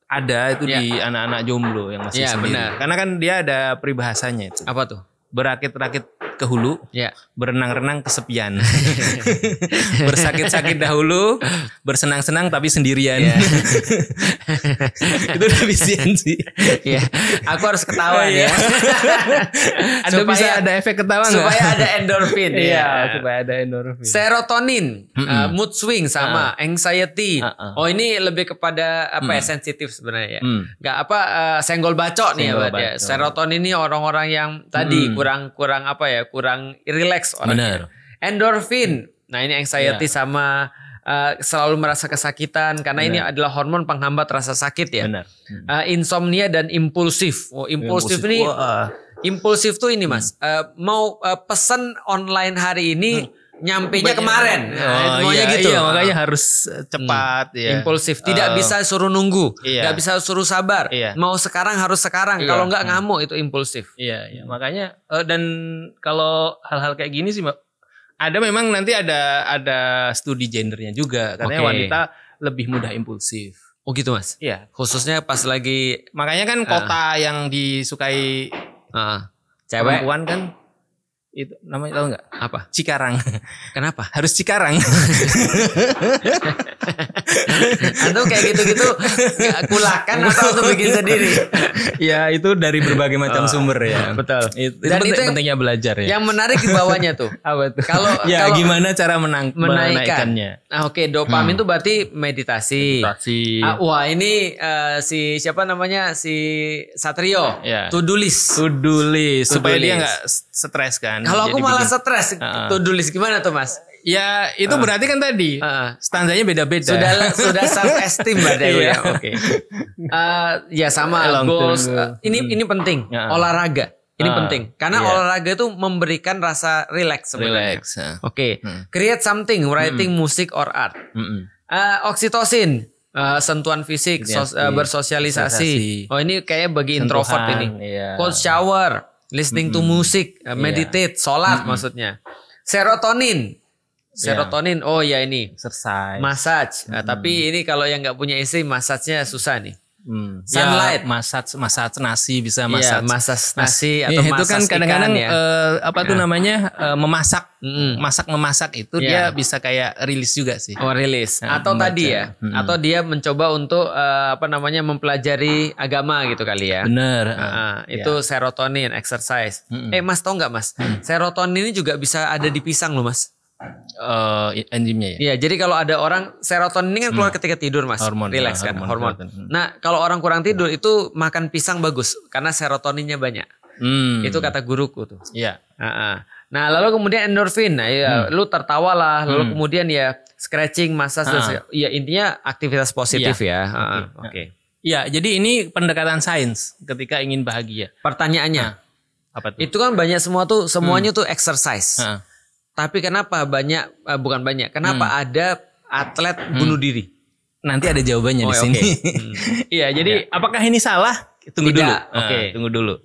S2: ada itu di anak-anak jomblo yang masih sendiri.
S1: Benar.
S2: Karena kan dia ada peribahasanya itu.
S1: Apa tuh?
S2: Berakit-rakit ke hulu, berenang-renang kesepian. Bersakit-sakit dahulu, bersenang-senang tapi sendirian. Itu defisiensi.
S1: Aku harus ketawa ya.
S2: Bisa ada efek ketawa nggak?
S1: Supaya ada endorfin.
S2: Supaya ada endorfin.
S1: Serotonin, mood swing sama anxiety. Ini lebih kepada sensitif sebenarnya ya. Nggak senggol bacok nih ya. Serotonin ini orang-orang yang tadi kurang relax orangnya. Endorfin. Nah, ini anxiety sama selalu merasa kesakitan karena ini adalah hormon penghambat rasa sakit ya.
S2: Benar.
S1: Insomnia dan impulsif. Impulsif ini impulsif tuh ini Mas. Mau pesan online hari ini nyampenya kemarin. Maunya gitu.
S2: Iya, makanya harus cepat ya.
S1: Impulsif, tidak bisa suruh nunggu, nggak bisa suruh sabar. Mau sekarang harus sekarang. Kalau nggak ngamuk itu impulsif.
S2: Iya, makanya dan kalau hal-hal kayak gini sih ada memang nanti ada studi gendernya juga karena wanita lebih mudah impulsif.
S1: Oh gitu Mas.
S2: Iya.
S1: Khususnya pas lagi
S2: makanya kan kota yang disukai
S1: cewek
S2: perempuan kan itu namanya tahu nggak?
S1: Apa?
S2: Cikarang.
S1: Kenapa?
S2: Harus Cikarang.
S1: Atau kayak gitu-gitu kulakan atau bikin sendiri?
S2: Ya itu dari berbagai macam sumber ya.
S1: Betul.
S2: Dan itu pentingnya belajar ya.
S1: Yang menarik di bawahnya tuh.
S2: Apa tuh? Kalau gimana cara menaikkannya?
S1: Dopamin tuh berarti meditasi. Wah ini si siapa namanya si Satrio. To do list.
S2: Supaya dia nggak stres kan.
S1: Kalau aku malah stres, to do list gimana tuh Mas?
S2: Ya itu berarti kan tadi standarnya beda-beda.
S1: Sudah self esteem berarti ya. Oke. Ya sama goals. Ini penting. Olahraga. Ini penting karena olahraga itu memberikan rasa relax sebenarnya. Oke. Create something, writing, music or art. Oksitosin. Sentuhan fisik, bersosialisasi. Oh ini kayaknya bagi introvert ini. Cold shower. Listening to music, meditate, sholat maksudnya. Serotonin, oh ya ini.
S2: Exercise.
S1: Massage. Tapi ini kalau yang nggak punya istri, massage-nya susah nih. Sunlight.
S2: Massage nasi bisa massage.
S1: Massage nasi atau massage
S2: itu kan kadang-kadang
S1: ya.
S2: memasak itu dia bisa kayak rilis juga sih.
S1: Oh rilis. Atau tadi ya. Atau dia mencoba untuk mempelajari agama gitu kali ya.
S2: Bener.
S1: Itu serotonin, exercise. Mas tau nggak Mas? Serotonin ini juga bisa ada di pisang loh Mas.
S2: Enzimnya ya.
S1: Iya, jadi kalau ada orang serotonin ini kan keluar ketika tidur Mas. Relax kan, hormon. Nah, kalau orang kurang tidur itu makan pisang bagus karena serotoninnya banyak. Itu kata guruku tuh.
S2: Iya.
S1: Nah, lalu kemudian endorfin. Nah, ya lu tertawa lah, lalu kemudian ya scratching, massage, ya intinya aktivitas positif ya. Oke.
S2: Iya, jadi ini pendekatan sains ketika ingin bahagia.
S1: Pertanyaannya,
S2: apa tuh?
S1: Itu kan banyak semuanya tuh exercise. Tapi kenapa kenapa ada atlet bunuh diri?
S2: Nanti ada jawabannya di sini. Iya, jadi apakah ini salah? Tunggu dulu. Tunggu dulu.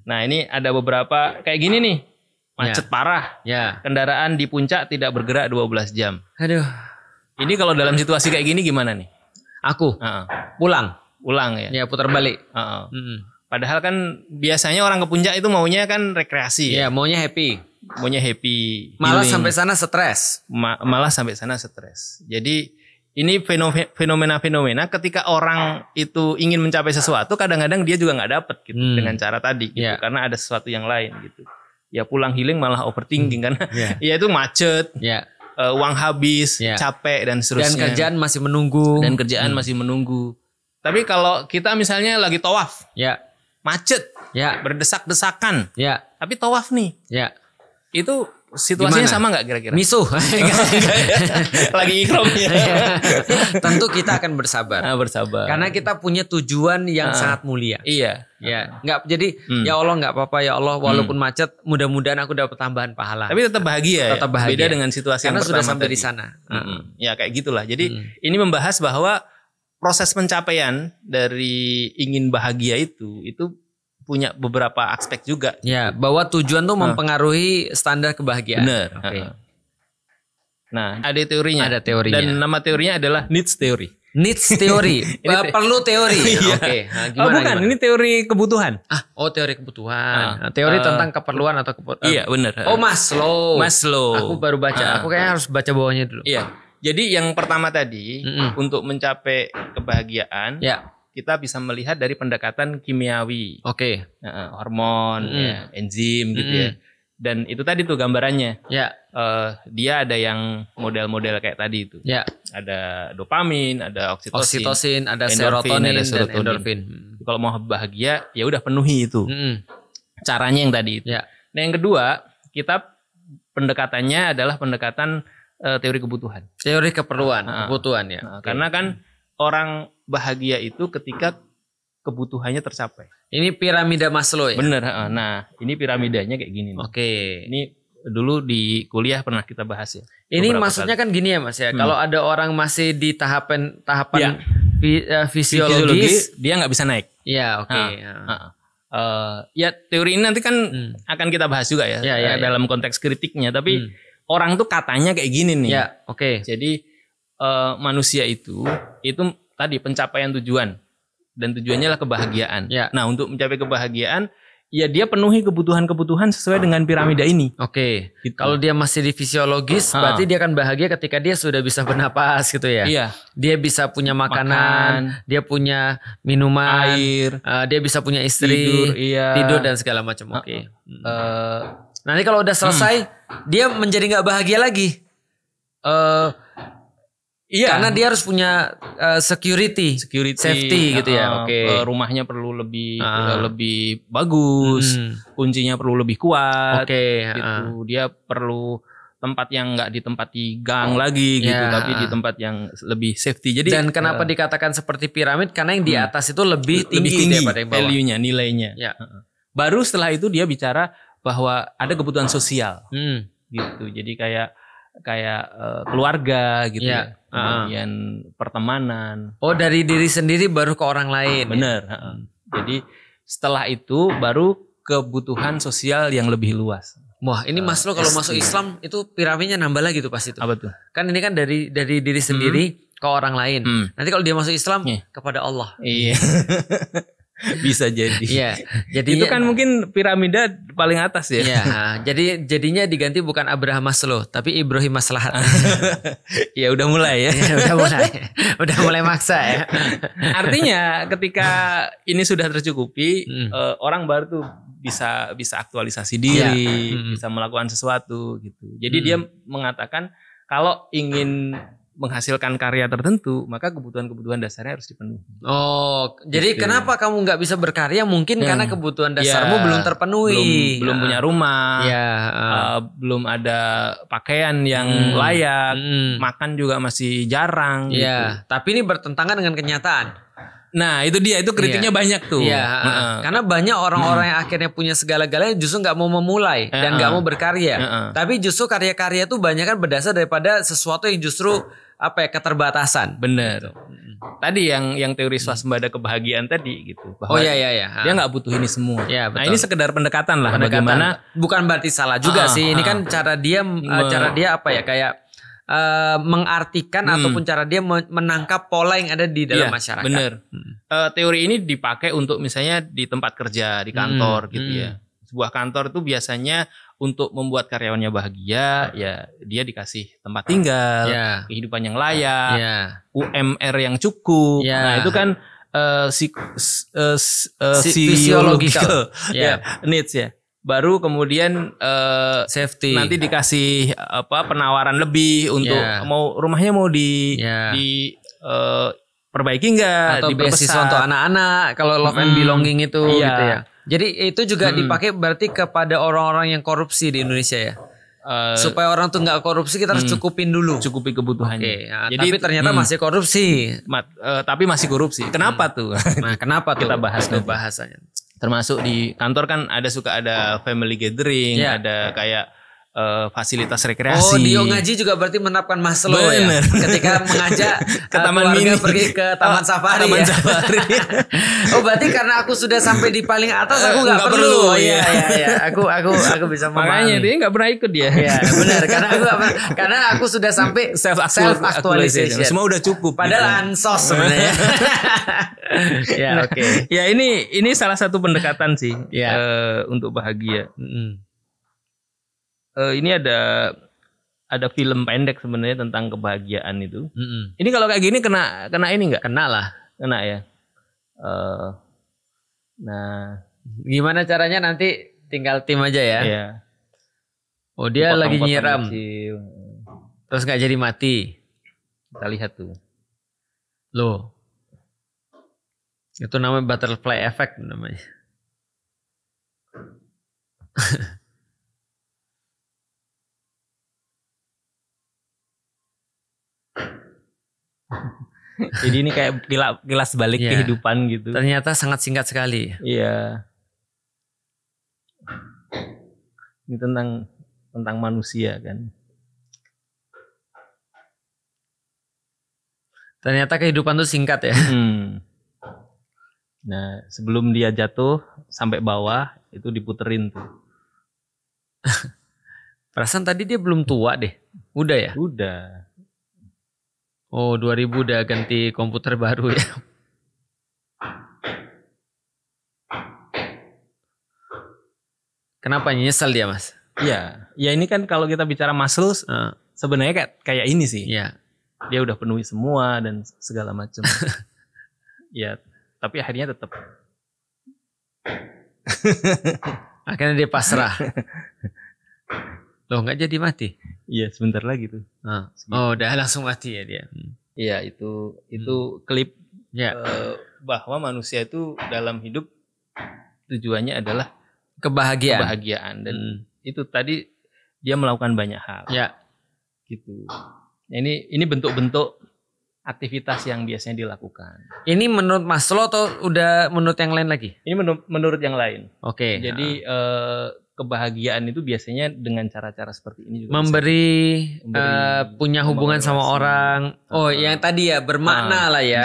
S2: Nah, ini ada beberapa kayak gini nih. Macet parah. Kendaraan di puncak tidak bergerak 12 jam.
S1: Aduh.
S2: Ini kalau dalam situasi kayak gini gimana nih?
S1: Aku pulang ya.
S2: Ya,
S1: putar balik.
S2: Padahal kan biasanya orang ke puncak itu maunya kan rekreasi.
S1: Ya, maunya happy.
S2: Malah
S1: healing. Sampai sana stres.
S2: Malah sampai sana stres. Jadi ini fenomena ketika orang itu ingin mencapai sesuatu, kadang-kadang dia juga nggak dapet gitu dengan cara tadi gitu, karena ada sesuatu yang lain gitu. Ya pulang healing malah overthinking karena ya itu macet, uang habis, capek dan seterusnya.
S1: Dan kerjaan masih menunggu.
S2: Tapi kalau kita misalnya lagi tawaf, macet, berdesak-desakan, tapi tawaf nih, itu situasinya sama nggak kira-kira?
S1: Misuh.
S2: Lagi ikhram ya.
S1: Tentu kita akan bersabar. Karena kita punya tujuan yang sangat mulia.
S2: Iya.
S1: Nggak jadi ya Allah nggak apa-apa ya Allah walaupun macet mudah-mudahan aku dapat tambahan pahala.
S2: Tapi tetap bahagia. Beda dengan situasi
S1: karena
S2: yang
S1: sudah
S2: pertama
S1: sampai
S2: tadi.
S1: di sana.
S2: Ya kayak gitulah. Jadi ini membahas bahwa proses pencapaian dari ingin bahagia itu punya beberapa aspek juga.
S1: Ya, bahwa tujuan tuh mempengaruhi standar kebahagiaan.
S2: Benar. Nah, ada teorinya. Dan nama teorinya adalah needs theory.
S1: Needs theory. Perlu teori. Oke.
S2: Bukan, ini teori kebutuhan.
S1: Teori kebutuhan. Teori tentang keperluan atau kebutuhan.
S2: Iya, benar.
S1: Maslow.
S2: Aku
S1: baru baca. Aku kayaknya harus baca bawahnya dulu.
S2: Iya. Jadi yang pertama tadi untuk mencapai kebahagiaan, kita bisa melihat dari pendekatan kimiawi. Hormon, enzim gitu ya. Dan itu tadi tuh gambarannya. Dia ada yang model-model kayak tadi itu. Ada dopamin, ada oksitosin,
S1: ada serotonin, dan endorfin.
S2: Kalau mau bahagia, ya udah penuhi itu. Caranya yang tadi itu. Nah, yang kedua, kita pendekatannya adalah pendekatan teori kebutuhan.
S1: Teori kebutuhan ya.
S2: Karena kan orang bahagia itu ketika kebutuhannya tercapai.
S1: Ini piramida Maslow ya?
S2: Bener. Nah, ini piramidanya kayak gini.
S1: Oke.
S2: Ini dulu di kuliah pernah kita bahas ya.
S1: Ini maksudnya kan gini ya Mas ya. Kalau ada orang masih di tahapan fisiologis,
S2: dia nggak bisa naik.
S1: Iya, oke.
S2: Ya teori ini nanti kan akan kita bahas juga ya, dalam konteks kritiknya. Tapi orang tuh katanya kayak gini nih.
S1: Ya, oke.
S2: Jadi manusia itu tadi pencapaian tujuan, dan tujuannya adalah kebahagiaan.
S1: Ya.
S2: Nah, untuk mencapai kebahagiaan, ya dia penuhi kebutuhan-kebutuhan sesuai dengan piramida ini.
S1: Oke. Gitu. Kalau dia masih di fisiologis, berarti dia akan bahagia ketika dia sudah bisa bernapas gitu ya.
S2: Iya.
S1: Dia bisa punya makanan, dia punya minuman,
S2: air,
S1: dia bisa punya istri, tidur dan segala macam. Oke. Nanti kalau udah selesai, dia menjadi nggak bahagia lagi.
S2: Iya.
S1: Karena dia harus punya security, safety gitu ya. Oke.
S2: Rumahnya perlu lebih bagus, kuncinya perlu lebih kuat.
S1: Oke.
S2: Gitu. Dia perlu tempat yang nggak ditempati gang lagi gitu, tapi di tempat yang lebih safety. Jadi
S1: dan kenapa dikatakan seperti piramid? Karena yang di atas itu lebih tinggi daripada yang bawah.
S2: Value-nya, nilainya.
S1: Ya.
S2: Baru setelah itu dia bicara bahwa ada kebutuhan sosial. Gitu. Jadi kayak keluarga gitu ya. Kemudian pertemanan.
S1: Oh, dari diri sendiri baru ke orang lain.
S2: Bener. Jadi setelah itu baru kebutuhan sosial yang lebih luas.
S1: Wah, ini Maslow kalau masuk Islam itu piramidnya nambah lagi tuh pas itu.
S2: Apa tuh?
S1: Kan ini kan dari diri sendiri ke orang lain. Nanti kalau dia masuk Islam kepada Allah.
S2: Iya. Bisa jadi.
S1: Iya.
S2: Jadi itu kan mungkin piramida paling atas ya.
S1: Iya. Jadinya diganti bukan Abraham Maslow, tapi Ibrahim Maslahat.
S2: Ya udah mulai ya.
S1: Udah mulai maksa ya.
S2: Artinya ketika ini sudah tercukupi, orang baru tuh bisa aktualisasi diri, bisa melakukan sesuatu gitu. Jadi dia mengatakan kalau ingin menghasilkan karya tertentu, maka kebutuhan-kebutuhan dasarnya harus dipenuhi.
S1: Oh, jadi kenapa kamu nggak bisa berkarya? Mungkin karena kebutuhan dasarmu belum terpenuhi.
S2: Belum punya rumah, belum ada pakaian yang layak, makan juga masih jarang.
S1: Iya, tapi ini bertentangan dengan kenyataan.
S2: Nah itu kritiknya banyak tuh.
S1: Karena banyak orang-orang yang akhirnya punya segala-galanya justru nggak mau memulai dan nggak mau berkarya. Tapi justru karya-karya itu banyak kan berdasar daripada sesuatu yang justru keterbatasan.
S2: Bener. Tadi yang teori swasembada kebahagiaan tadi gitu. Bahwa dia nggak butuh ini semua. Nah ini sekedar pendekatan lah. Bagaimana?
S1: Bukan berarti salah juga sih. Ini kan cara dia kayak mengartikan ataupun cara dia menangkap pola yang ada di dalam masyarakat.
S2: Bener. Teori ini dipakai untuk misalnya di tempat kerja, di kantor gitu ya. Sebuah kantor itu biasanya untuk membuat karyawannya bahagia, ya dia dikasih tempat tinggal, kehidupan yang layak, UMR yang cukup. Nah itu kan physiological needs ya. Baru kemudian
S1: safety.
S2: Nanti dikasih penawaran lebih untuk rumahnya mau perbaiki enggak,
S1: atau beasiswa untuk anak-anak kalau love and belonging itu gitu ya. Jadi itu juga dipakai berarti kepada orang-orang yang korupsi di Indonesia ya. Supaya orang tuh nggak korupsi kita harus cukupin dulu.
S2: Cukupi kebutuhannya.
S1: Jadi, tapi ternyata masih korupsi.
S2: Tapi masih korupsi. Kenapa tuh?
S1: Nah kenapa tuh?
S2: Kita bahas
S1: tuh bahasanya.
S2: Termasuk di kantor kan suka ada family gathering, ada kayak fasilitas rekreasi.
S1: Oh, Dio ngaji juga berarti menerapkan Maslow ya. Ketika mengajak
S2: ke taman mini,
S1: pergi ke taman safari.
S2: Safari.
S1: Oh, berarti karena aku sudah sampai di paling atas aku nggak perlu. Iya. Aku bisa memahami.
S2: Makanya dia nggak pernah ikut dia.
S1: Iya, benar. Karena aku sudah sampai self actualization.
S2: Semua udah cukup.
S1: Padahal ansos sebenarnya. Ya, oke.
S2: Ya ini salah satu pendekatan sih untuk bahagia. Ini ada film pendek sebenarnya tentang kebahagiaan itu. Ini kalau kayak gini kena ini nggak?
S1: Kena lah.
S2: Kena ya. Nah,
S1: gimana caranya nanti tinggal tim aja ya.
S2: Iya.
S1: Oh dia lagi nyiram. Terus nggak jadi mati.
S2: Kita lihat tuh.
S1: Loh. Itu namanya butterfly effect namanya.
S2: Jadi ini kayak kilas balik kehidupan gitu.
S1: Ternyata sangat singkat sekali.
S2: Iya. Ini tentang manusia kan.
S1: Ternyata kehidupan tuh singkat ya.
S2: Nah, sebelum dia jatuh sampai bawah itu diputerin tuh.
S1: Perasaan tadi dia belum tua deh. Udah ya?
S2: Udah.
S1: Oh, 2000 udah ganti komputer baru ya. Kenapa nyesel dia, Mas?
S2: Iya. Ya ini kan kalau kita bicara Maslow sebenarnya kayak ini sih.
S1: Iya.
S2: Dia udah penuhi semua dan segala macam. Ya, tapi akhirnya tetap.
S1: Akhirnya dia pasrah. Loh, nggak jadi mati?
S2: Iya, sebentar lagi tuh.
S1: Oh, udah langsung mati ya dia.
S2: Iya, itu klip bahwa manusia itu dalam hidup tujuannya adalah kebahagiaan dan itu tadi dia melakukan banyak hal.
S1: Ya.
S2: Gitu. Nah, ini bentuk-bentuk aktivitas yang biasanya dilakukan.
S1: Ini menurut Maslow atau udah menurut yang lain lagi?
S2: Ini menurut yang lain.
S1: Oke.
S2: Jadi kebahagiaan itu biasanya dengan cara-cara seperti ini juga.
S1: Memberi punya hubungan sama orang. Oh, yang tadi ya bermakna lah ya.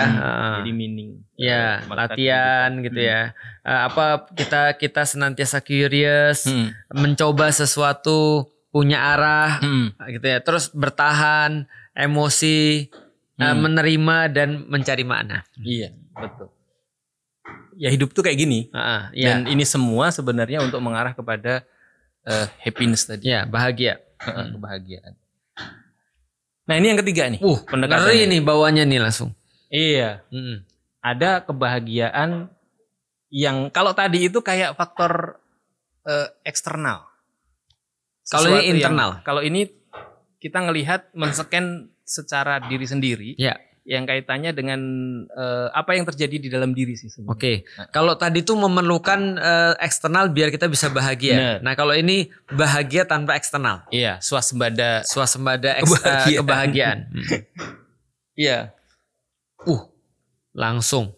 S2: Jadi meaning.
S1: Ya, latihan gitu ya. Kita senantiasa curious, mencoba sesuatu, punya arah gitu ya. Terus bertahan, emosi, menerima dan mencari makna.
S2: Iya, betul. Ya hidup tuh kayak gini. Dan ini semua sebenarnya untuk mengarah kepada happiness tadi.
S1: Ya, bahagia.
S2: Kebahagiaan. Nah, ini yang ketiga nih.
S1: Ngeri nih bawahnya nih langsung.
S2: Iya. Ada kebahagiaan yang kalau tadi itu kayak faktor eksternal.
S1: Kalau ini internal.
S2: Kalau ini kita ngelihat men-scan secara diri sendiri.
S1: Ya.
S2: Yang kaitannya dengan apa yang terjadi di dalam diri sih sebenarnya.
S1: Oke. Kalau tadi tuh memerlukan eksternal biar kita bisa bahagia.
S2: Bener.
S1: Nah, kalau ini bahagia tanpa eksternal.
S2: Iya, swasembada
S1: kebahagiaan.
S2: Iya.
S1: Langsung.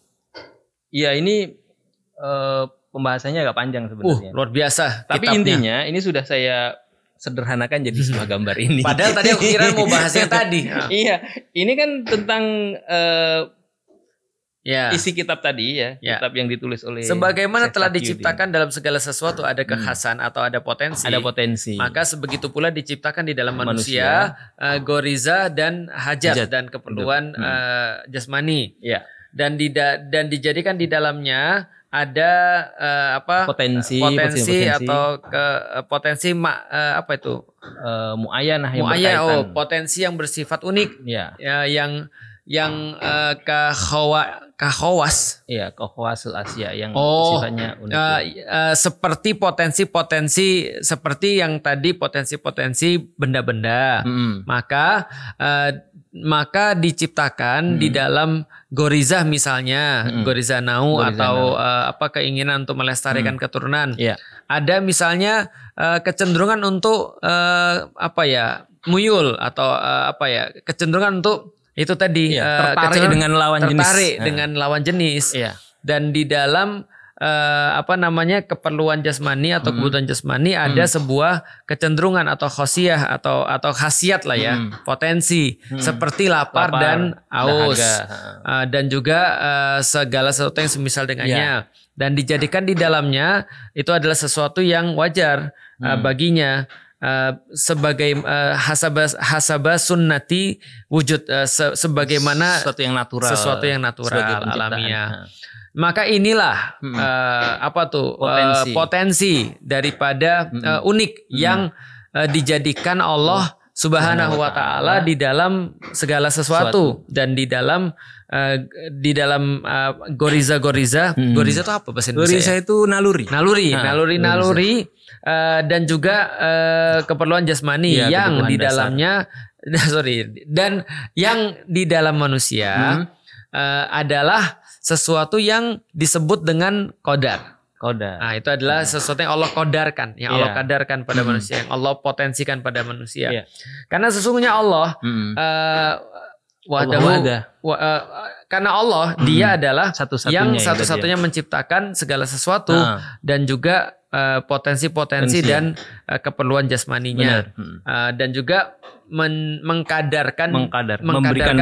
S2: Iya, ini pembahasannya agak panjang sebenarnya.
S1: Luar biasa.
S2: Tapi kitabnya. Intinya ini sudah saya sederhanakan jadi sebuah gambar ini.
S1: Padahal tadi aku kira mau bahasnya tadi.
S2: Iya, ini kan tentang isi kitab tadi ya, kitab yang ditulis oleh.
S1: Sebagaimana telah diciptakan dalam segala sesuatu ada kekhasan atau ada potensi.
S2: Ada potensi.
S1: Maka sebegitu pula diciptakan di dalam manusia goriza dan hajat dan keperluan jasmani.
S2: Iya.
S1: Dan dijadikan di dalamnya ada potensi atau potensi apa itu
S2: muayyanah yang berkaitan.
S1: Potensi yang bersifat unik yang kahawas
S2: kahawasul Asia yang sifatnya unik
S1: seperti potensi seperti yang tadi potensi benda-benda maka diciptakan di dalam gorizah misalnya gorizah nau atau keinginan untuk melestarikan keturunan. Ada misalnya kecenderungan untuk muyul atau kecenderungan untuk itu tadi
S2: tertarik
S1: dengan lawan jenis. Dan di dalam keperluan jasmani atau kebutuhan jasmani ada sebuah kecenderungan atau khosiyah atau khasiat lah ya, potensi seperti lapar dan aus dan juga segala sesuatu yang semisal dengannya dan dijadikan di dalamnya itu adalah sesuatu yang wajar baginya sebagai hasaba sunnati wujud sebagaimana sesuatu yang natural alamiah. Maka inilah potensi daripada unik yang dijadikan Allah Subhanahu wa taala di dalam segala sesuatu dan di dalam goriza goriza itu apa bahasa Indonesia?
S2: Goriza itu naluri
S1: dan juga keperluan jasmani yang di dalamnya dan yang di dalam manusia adalah sesuatu yang disebut dengan qadar. Nah, itu adalah sesuatu yang Allah qadarkan, yang Allah qadarkan pada manusia, yang Allah potensikan pada manusia. Karena sesungguhnya Allah Karena Allah dia adalah yang satu-satunya menciptakan segala sesuatu dan juga potensi-potensi dan keperluan jasmaninya dan juga memberikan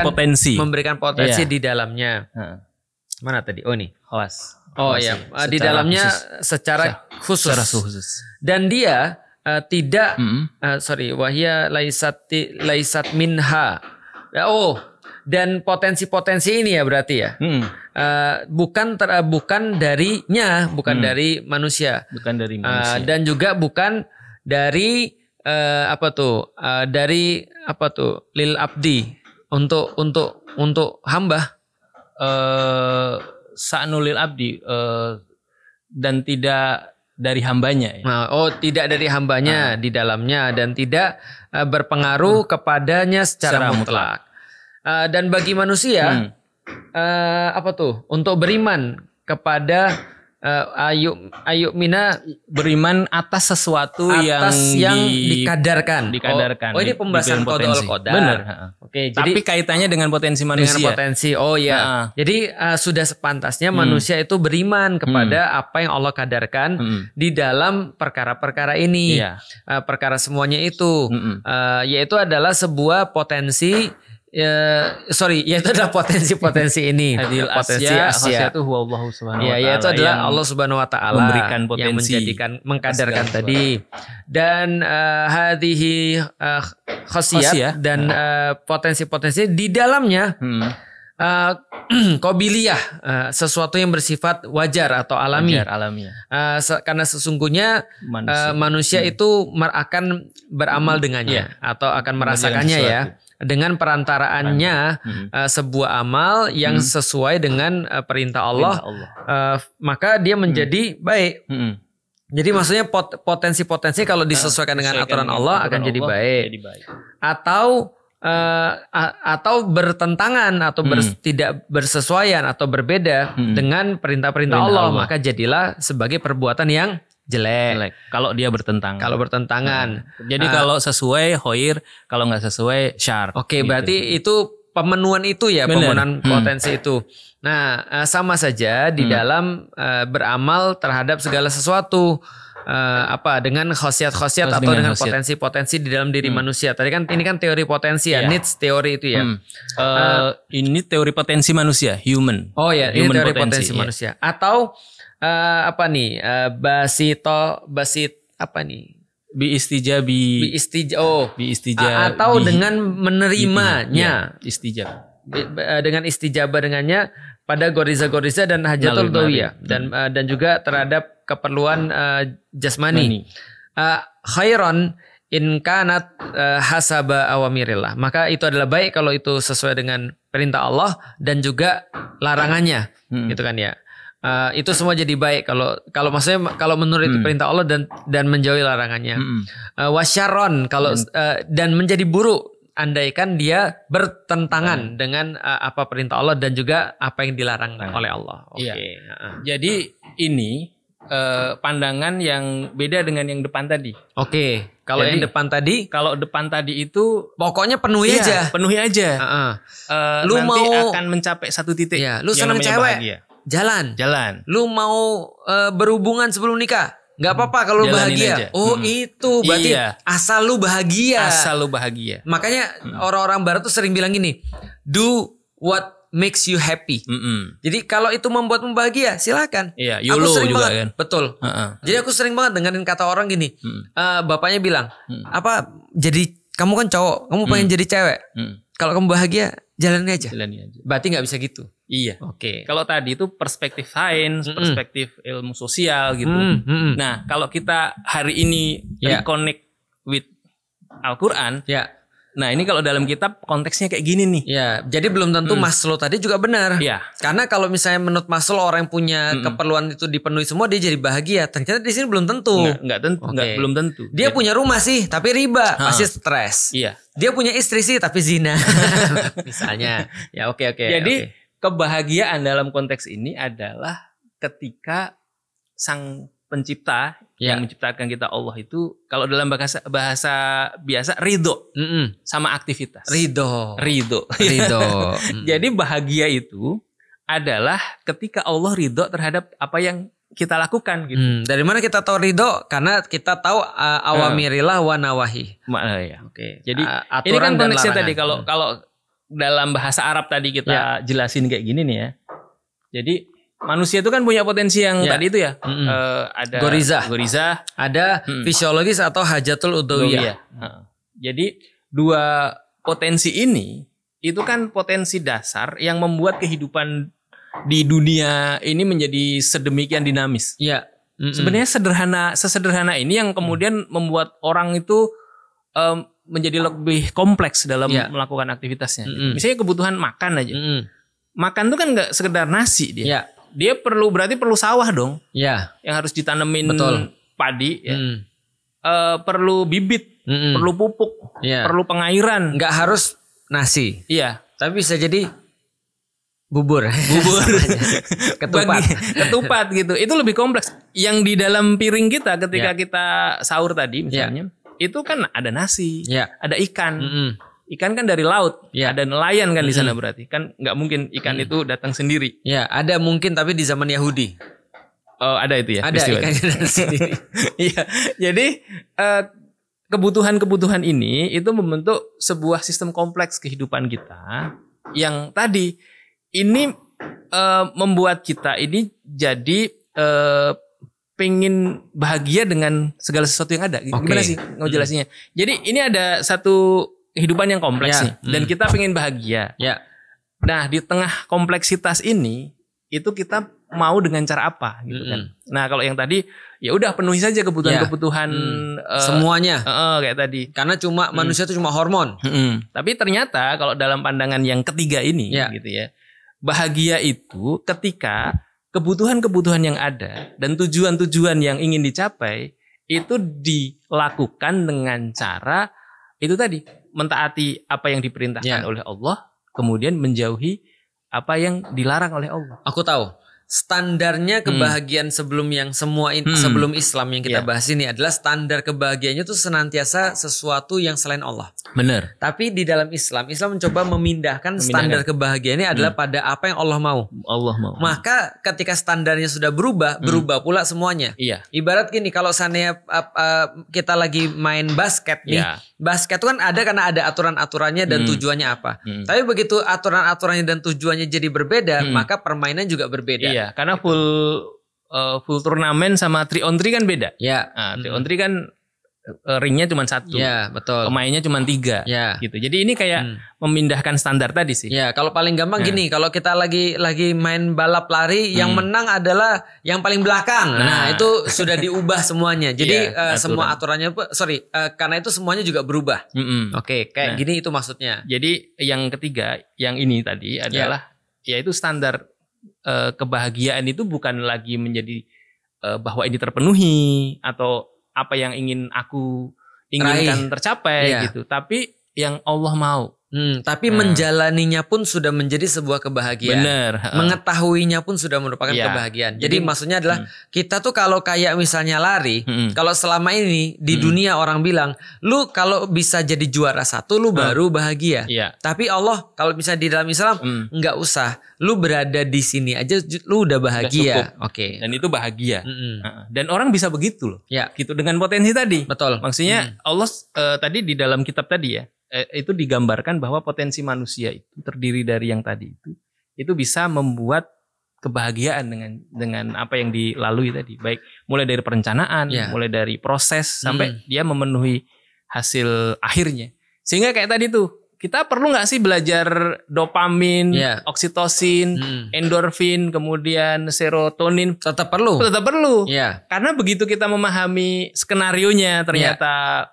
S1: potensi di dalamnya. Mana tadi? Oh nih. Ya, di dalamnya secara khusus. Dan dia tidak wahia laisat minha. Dan potensi-potensi ini ya berarti ya. Bukan darinya, bukan dari manusia. Dan juga bukan dari lil abdi untuk hamba.
S2: Sa'nulil abdi dan tidak dari hambanya ya?
S1: Tidak dari hambanya di dalamnya dan tidak berpengaruh kepadanya secara mutlak. Dan bagi manusia untuk beriman kepada mina
S2: beriman atas sesuatu yang
S1: dikadarkan. Ini pembahasan qada wal qadar.
S2: Benar. Oke, jadi kaitannya dengan potensi manusia.
S1: Dengan potensi. Jadi sudah sepantasnya manusia itu beriman kepada apa yang Allah kadarkan di dalam perkara-perkara ini. Perkara semuanya itu yaitu adalah sebuah potensi yaitu adalah potensi-potensi ini.
S2: Potensi Asya itu huwallahu subhanahu wa ta'ala.
S1: Yaitu adalah Allah subhanahu wa ta'ala
S2: memberikan potensi,
S1: yang mengkadarkan tadi. Dan hadhihi khasiyat dan potensi-potensi di dalamnya qobiliyah, sesuatu yang bersifat wajar atau alami. Karena sesungguhnya manusia itu akan beramal dengannya atau akan merasakannya ya. Dengan perantaraannya sebuah amal yang sesuai dengan perintah Allah, maka dia menjadi baik. Jadi maksudnya potensi-potensi kalau disesuaikan dengan aturan Allah akan jadi baik. Atau bertentangan atau tidak bersesuaian atau berbeda dengan perintah-perintah Allah, maka jadilah sebagai perbuatan yang jelek.
S2: Kalau dia bertentangan.
S1: Jadi
S2: kalau sesuai khair, kalau nggak sesuai syar.
S1: Oke, berarti itu pemenuhan itu ya, pemenuhan potensi itu. Nah, sama saja di dalam beramal terhadap segala sesuatu. Dengan khasiat-khasiat atau dengan potensi-potensi di dalam diri manusia. Tadi kan ini kan teori potensi ya, Nietzsche teori itu ya.
S2: Ini teori potensi manusia, human.
S1: Ini teori potensi manusia. Atau atau dengan menerimanya, dengan istijabah dengannya pada goriza-goriza dan hajatul dawiyah dan juga terhadap keperluan jasmani. Khairon in kanat hasaba awamirillah, maka itu adalah baik kalau itu sesuai dengan perintah Allah dan juga larangannya, gitu kan ya. Itu semua jadi baik kalau maksudnya kalau menurut perintah Allah dan menjauhi larangannya. Wasyaron dan menjadi buruk andaikan dia bertentangan dengan apa perintah Allah dan juga apa yang dilarang oleh Allah.
S2: Jadi ini pandangan yang beda dengan yang depan tadi.
S1: Kalau yang depan tadi,
S2: itu
S1: pokoknya penuhi aja.
S2: Lu nanti akan mencapai satu titik.
S1: Lu senang cewek.
S2: Bahagia.
S1: Jalan.
S2: Lu
S1: mau berhubungan sebelum nikah, nggak apa-apa kalau bahagia. Itu berarti asal lu bahagia. Makanya orang-orang Barat tuh sering bilang gini, do what makes you happy. Jadi kalau itu membuatmu bahagia, silakan.
S2: YOLO
S1: aku sering
S2: juga
S1: banget,
S2: kan.
S1: Betul. Jadi aku sering banget dengerin kata orang gini, bapaknya bilang, jadi kamu kan cowok, kamu pengen jadi cewek. Kalau kamu bahagia, jalani aja. Berarti nggak bisa gitu.
S2: Kalau tadi itu perspektif sains, perspektif ilmu sosial gitu. Nah, kalau kita hari ini reconnect with Al-Quran, nah ini kalau dalam kitab konteksnya kayak gini nih.
S1: Jadi belum tentu Maslow tadi juga benar. Karena kalau misalnya menurut Maslow orang yang punya keperluan itu dipenuhi semua dia jadi bahagia. Ternyata di sini belum tentu.
S2: Belum tentu.
S1: Dia punya rumah sih tapi riba, pasti stres. Dia punya istri sih tapi zina. Misalnya. Jadi
S2: kebahagiaan dalam konteks ini adalah ketika sang pencipta yang menciptakan kita Allah itu kalau dalam bahasa biasa ridho sama aktivitas. Ridho. Jadi bahagia itu adalah ketika Allah ridho terhadap apa yang kita lakukan gitu.
S1: Dari mana kita tahu ridho? Karena kita tahu awamirillah wa nawahi.
S2: Oke. Jadi ini kan konteksnya tadi kalau dalam bahasa Arab tadi kita jelasin kayak gini nih ya. Jadi manusia itu kan punya potensi yang tadi itu ya. Ada goriza, ada fisiologis atau hajatul udhawiyah. Jadi dua potensi ini itu kan potensi dasar yang membuat kehidupan di dunia ini menjadi sedemikian dinamis.
S1: Iya.
S2: Sebenarnya sesederhana ini yang kemudian membuat orang itu menjadi lebih kompleks dalam melakukan aktivitasnya. Misalnya kebutuhan makan aja. Makan tuh kan nggak sekedar nasi dia. Dia berarti perlu sawah dong. Yang harus ditanemin padi. Perlu bibit, perlu pupuk, perlu pengairan.
S1: Nggak harus nasi. Tapi bisa jadi bubur.
S2: Ketupat gitu. Itu lebih kompleks. Yang di dalam piring kita ketika kita sahur tadi misalnya, itu kan ada nasi, ada ikan. Ikan kan dari laut, ada nelayan kan di sana berarti. Kan nggak mungkin ikan itu datang sendiri.
S1: Ada mungkin tapi di zaman Yahudi.
S2: Oh, ada itu ya.
S1: Ada ikannya datang sendiri.
S2: Jadi kebutuhan-kebutuhan ini itu membentuk sebuah sistem kompleks kehidupan kita yang tadi ini membuat kita ini jadi pengen bahagia dengan segala sesuatu yang ada. Gimana sih ngejelasinnya? Jadi ini ada satu kehidupan yang kompleks nih, dan kita pengen bahagia. Nah, di tengah kompleksitas ini itu kita mau dengan cara apa gitu kan. Nah, kalau yang tadi ya udah penuhi saja kebutuhan-kebutuhan
S1: semuanya.
S2: Kayak tadi.
S1: Karena cuma manusia itu cuma hormon.
S2: Tapi ternyata kalau dalam pandangan yang ketiga ini gitu ya. Bahagia itu ketika kebutuhan-kebutuhan yang ada dan tujuan-tujuan yang ingin dicapai itu dilakukan dengan cara itu tadi, mentaati apa yang diperintahkan oleh Allah, kemudian menjauhi apa yang dilarang oleh Allah.
S1: Aku tahu. Standarnya kebahagiaan sebelum yang semua sebelum Islam yang kita bahas ini adalah standar kebahagiaannya itu senantiasa sesuatu yang selain Allah.
S2: Benar.
S1: Tapi di dalam Islam mencoba memindahkan standar kebahagiaannya adalah pada apa yang Allah mau.
S2: Allah mau.
S1: Maka ketika standarnya sudah berubah pula semuanya. Ibarat gini, kalau seandainya kita lagi main basket nih, basket itu kan ada karena ada aturan-aturannya dan tujuannya apa. Tapi begitu aturan-aturannya dan tujuannya jadi berbeda, maka permainan juga berbeda.
S2: Karena full turnamen sama 3-on-3 kan beda. Nah, 3-on-3 kan ringnya cuma 1.
S1: Betul.
S2: Pemainnya cuma 3. Gitu. Jadi ini kayak memindahkan standar tadi sih.
S1: Kalau paling gampang gini, kalau kita lagi main balap lari, yang menang adalah yang paling belakang. Nah, itu sudah diubah semuanya. Jadi semua aturannya karena itu semuanya juga berubah. Oke, kayak gini itu maksudnya.
S2: Jadi yang ketiga, yang ini tadi adalah yaitu standar kebahagiaan itu bukan lagi menjadi bahwa ini terpenuhi atau apa yang ingin aku inginkan tercapai gitu, tapi yang Allah mau.
S1: Tapi menjalaninya pun sudah menjadi sebuah kebahagiaan.
S2: Bener.
S1: Mengetahuinya pun sudah merupakan kebahagiaan. Jadi maksudnya adalah kita tuh kalau kayak misalnya lari, kalau selama ini di dunia orang bilang, lu kalau bisa jadi juara 1 lu baru bahagia. Tapi Allah kalau bisa di dalam Islam nggak usah. Lu berada di sini aja lu udah bahagia.
S2: Oke. Dan itu bahagia. Dan orang bisa begitu loh. Gitu dengan potensi tadi.
S1: Betul.
S2: Maksudnya Allah tadi di dalam kitab tadi ya. Itu digambarkan bahwa potensi manusia itu terdiri dari yang tadi itu bisa membuat kebahagiaan dengan apa yang dilalui tadi, baik mulai dari perencanaan, mulai dari proses sampai dia memenuhi hasil akhirnya. Sehingga kayak tadi tuh kita perlu nggak sih belajar dopamin, oksitosin, endorfin, kemudian serotonin?
S1: Tetap perlu.
S2: Karena begitu kita memahami skenarionya ternyata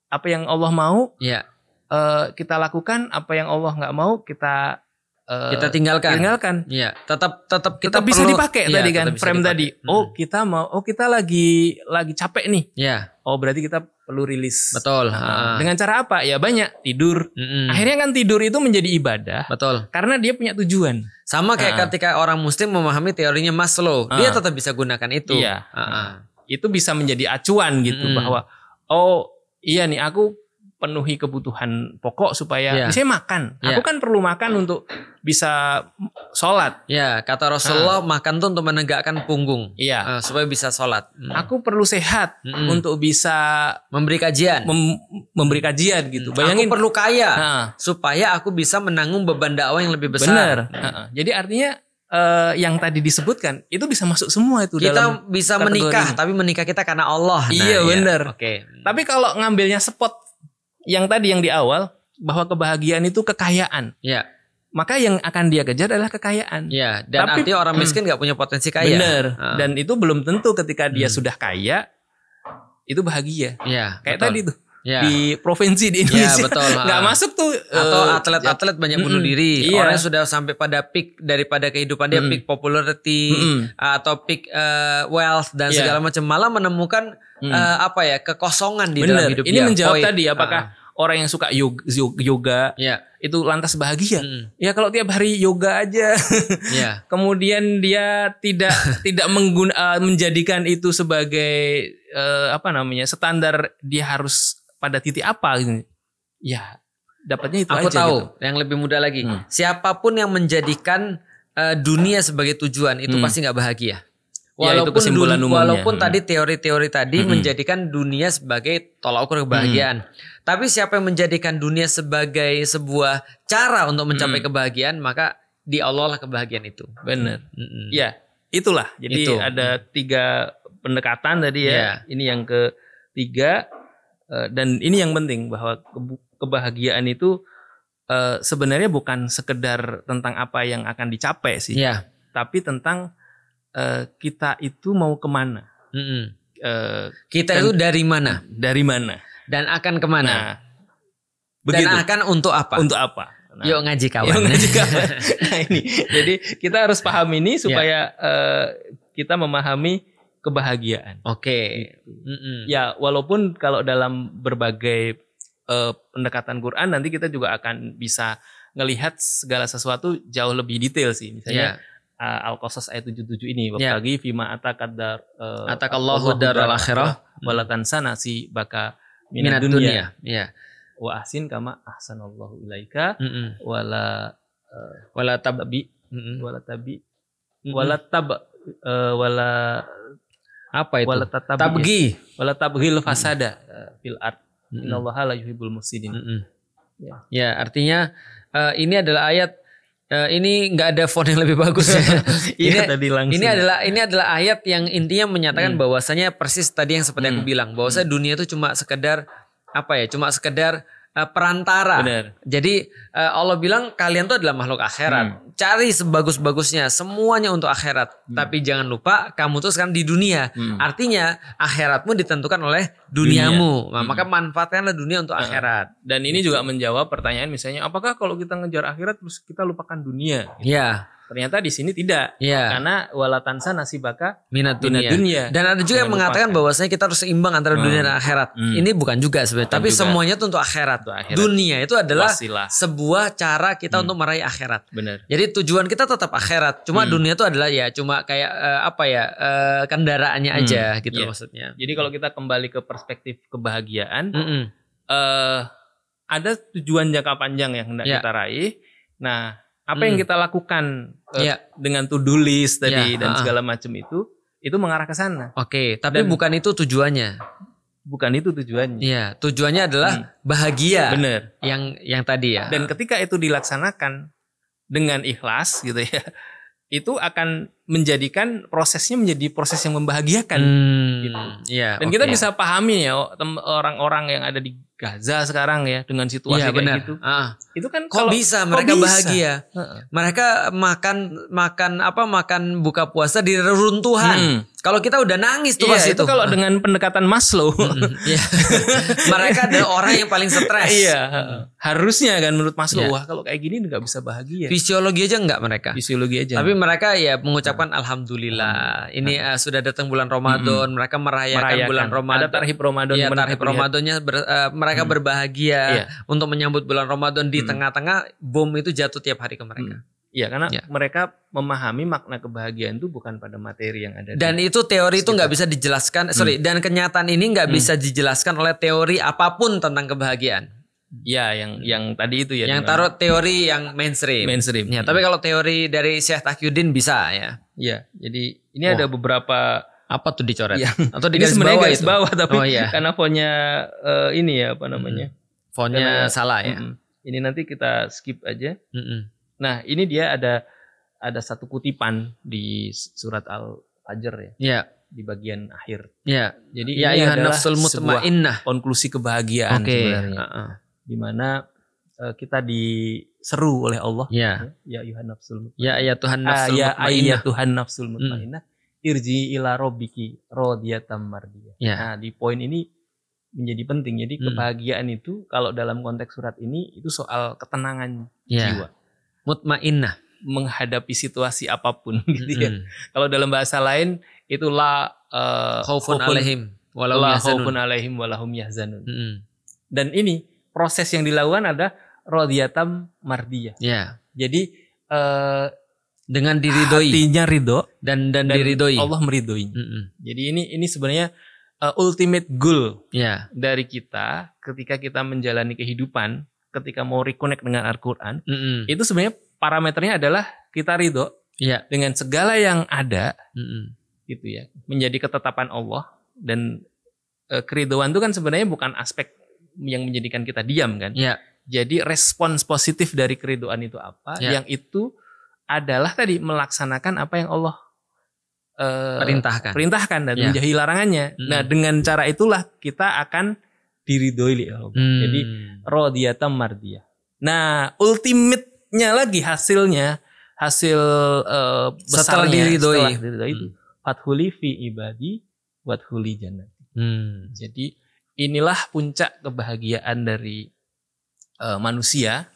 S2: apa yang Allah mau kita lakukan, apa yang Allah nggak mau kita tinggalkan.
S1: Tetap kita
S2: bisa
S1: perlu,
S2: dipakai tadi kan frame tadi. Kita mau, kita lagi capek nih. Berarti kita perlu rilis.
S1: Betul.
S2: Dengan cara apa? Ya banyak tidur. Akhirnya kan tidur itu menjadi ibadah.
S1: Betul.
S2: Karena dia punya tujuan.
S1: Sama kayak ketika orang Muslim memahami teorinya Maslow, dia tetap bisa gunakan itu.
S2: itu bisa menjadi acuan gitu bahwa oh iya nih aku penuhi kebutuhan pokok supaya bisa makan. Aku kan perlu makan untuk bisa sholat.
S1: Ya, kata Rasulullah makan tuh untuk menegakkan punggung.
S2: Iya.
S1: Supaya bisa sholat.
S2: Aku perlu sehat untuk bisa
S1: memberi kajian.
S2: Memberi kajian gitu. Bayangin.
S1: Aku perlu kaya supaya aku bisa menanggung beban dakwah yang lebih besar.
S2: Benar. Jadi artinya yang tadi disebutkan itu bisa masuk semua itu.
S1: Kita bisa menikah, tapi menikah kita karena Allah.
S2: Iya benar.
S1: Oke.
S2: Tapi kalau ngambilnya spot yang tadi yang di awal bahwa kebahagiaan itu kekayaan.
S1: Ya.
S2: Maka yang akan dia kejar adalah kekayaan.
S1: Ya. Dan artinya orang miskin nggak punya potensi kaya.
S2: Benar. Dan itu belum tentu ketika dia sudah kaya itu bahagia.
S1: Ya.
S2: Kayak betul. Tadi tuh. Ya. Di provinsi di Indonesia.
S1: Ya, betul.
S2: Nggak masuk tuh.
S1: Atau atlet-atlet banyak bunuh diri.
S2: Iya.
S1: Orang yang sudah sampai pada peak daripada kehidupan dia, peak popularity atau peak wealth dan segala macam, malah menemukan kekosongan di dalam hidup
S2: dia. Ini menjawab
S1: Void.
S2: tadi apakah orang yang suka yoga itu lantas bahagia? Ya kalau tiap hari yoga aja, kemudian dia tidak menjadikan itu sebagai standar dia harus pada titik apa gitu. Ya dapatnya itu
S1: Aku
S2: aja.
S1: tahu
S2: gitu.
S1: yang lebih mudah lagi. Siapapun yang menjadikan dunia sebagai tujuan itu pasti nggak bahagia. Walaupun tadi teori-teori tadi menjadikan dunia sebagai tolak ukur kebahagiaan. Tapi siapa yang menjadikan dunia sebagai sebuah cara untuk mencapai kebahagiaan, maka di Allah lah kebahagiaan itu.
S2: Benar. Ya, itulah. Jadi ada 3 pendekatan tadi ya. Ini yang ketiga dan ini yang penting bahwa kebahagiaan itu sebenarnya bukan sekedar tentang apa yang akan dicapai sih. Tapi tentang kita itu mau kemana?
S1: Kita itu dari mana?
S2: Dari mana?
S1: Dan akan kemana?
S2: Begitu.
S1: Dan akan untuk apa?
S2: Untuk apa?
S1: Nah, yuk ngaji kawan.
S2: Nah ini, jadi kita harus paham ini supaya kita memahami kebahagiaan.
S1: Oke.
S2: Ya walaupun kalau dalam berbagai pendekatan Quran nanti kita juga akan bisa ngelihat segala sesuatu jauh lebih detail sih. Misalnya. Al-Qasas ayat 77 ini wabtaghi fima
S1: atakallahu daral akhirah
S2: wala tansa nasibaka minad dunya wa ahsin kama ahsanallahu ilaika wala tabi wala tabghil fasada fil ard innallaha la yuhibbul mufsidin.
S1: Ya, artinya ini adalah ayat. Ini nggak ada font yang lebih bagus ya. Ini adalah ayat yang intinya menyatakan bahwasanya persis tadi yang seperti aku bilang, bahwasanya dunia itu cuma sekedar perantara.
S2: Benar.
S1: Jadi Allah bilang kalian tuh adalah makhluk akhirat. Cari sebagus-bagusnya semuanya untuk akhirat. Tapi jangan lupa kamu tuh sekarang di dunia. Artinya akhiratmu ditentukan oleh duniamu. Maka manfaatkanlah dunia untuk akhirat.
S2: Dan ini juga menjawab pertanyaan misalnya apakah kalau kita ngejar akhirat terus kita lupakan dunia?
S1: Iya.
S2: Ternyata di sini tidak. Karena walatansa nasibaka
S1: minat dunia. Dan ada juga yang mengatakan bahwasanya kita harus seimbang antara dunia dan akhirat. Ini bukan juga sebenarnya, tapi semuanya itu untuk akhirat. Dunia itu adalah sebuah cara kita untuk meraih akhirat.
S2: Benar.
S1: Jadi tujuan kita tetap akhirat. Cuma dunia itu adalah cuma kayak kendaraannya aja gitu maksudnya.
S2: Jadi kalau kita kembali ke perspektif kebahagiaan, ada tujuan jangka panjang yang hendak kita raih. Nah, apa yang kita lakukan dengan to-do list tadi dan segala macam itu mengarah ke sana.
S1: Oke, tapi bukan itu tujuannya.
S2: Bukan itu tujuannya.
S1: Iya, tujuannya adalah bahagia.
S2: Benar.
S1: Yang tadi ya.
S2: Dan ketika itu dilaksanakan dengan ikhlas gitu ya, itu akan menjadikan prosesnya menjadi proses yang membahagiakan. Gitu.
S1: Iya.
S2: Dan kita bisa pahami ya orang-orang yang ada di Gaza sekarang ya dengan situasi kayak gitu. Itu kan
S1: kok bisa mereka bahagia. Mereka makan buka puasa di reruntuhan. Kalau kita udah nangis tuh pas
S2: itu kalau dengan pendekatan Maslow.
S1: Mereka adalah orang yang paling stres.
S2: Harusnya kan menurut Maslow, wah kalau kayak gini nggak bisa bahagia.
S1: Fisiologi aja nggak mereka.
S2: Fisiologi aja.
S1: Tapi mereka mengucapkan alhamdulillah. Ini sudah datang bulan Ramadan, mereka merayakan bulan Ramadan.
S2: Ada tarhib Ramadan.
S1: Iya, tarhib Ramadannya mereka berbahagia untuk menyambut bulan Ramadan di tengah-tengah bom itu jatuh tiap hari ke mereka.
S2: Iya, karena mereka memahami makna kebahagiaan itu bukan pada materi yang ada.
S1: Dan itu teori itu nggak bisa dijelaskan, dan kenyataan ini nggak bisa dijelaskan oleh teori apapun tentang kebahagiaan.
S2: Ya, yang tadi itu ya.
S1: Yang taruh teori yang mainstream. Ya, tapi kalau teori dari Syekh Taqiyuddin bisa ya.
S2: Iya, jadi ini ada beberapa
S1: apa tuh dicoret?
S2: Ya.
S1: Atau di garis
S2: bawah tapi karena fontnya ini ya apa namanya?
S1: Fontnya salah ya.
S2: Ini nanti kita skip aja. Nah, ini dia ada satu kutipan di surat Al-Fajr ya.
S1: Iya.
S2: Di bagian akhir.
S1: Iya.
S2: Jadi ini adalah sebuah konklusi kebahagiaan sebenarnya. Di mana kita diseru oleh Allah. Ya Tuhan nafsul mutmainnah.
S1: Ya Tuhan nafsul mutmainnah.
S2: Ya Tuhan nafsul mutmainnah. Irji ila rabbiki radiyatan mardiyah. Nah, di poin ini menjadi penting. Jadi kebahagiaan itu kalau dalam konteks surat ini itu soal ketenangan jiwa.
S1: Mutmainnah,
S2: menghadapi situasi apapun gitu ya. Kalau dalam bahasa lain itu
S1: khaufun alaihim
S2: walahum yahzanun. Dan ini proses yang dilakukan ada radiyatan mardiyah. Jadi
S1: dengan diridhoi,
S2: hatinya ridho
S1: dan diridhoi.
S2: Allah meridhoi. Jadi ini sebenarnya ultimate goal dari kita ketika kita menjalani kehidupan, ketika mau reconnect dengan Al-Quran, itu sebenarnya parameternya adalah kita ridho dengan segala yang ada, gitu ya, menjadi ketetapan Allah. Dan keridhoan itu kan sebenarnya bukan aspek yang menjadikan kita diam kan. Jadi respons positif dari keridhoan itu apa? Yang itu adalah tadi melaksanakan apa yang Allah perintahkan dan menjauhi larangannya. Nah, dengan cara itulah kita akan diridhoi oleh Allah. Jadi radiyatan mardiyah. Nah, ultimate-nya lagi hasil besarnya setelah diridhoi itu fathuli fi ibadi wadkhuli jannati. Jadi inilah puncak kebahagiaan dari manusia.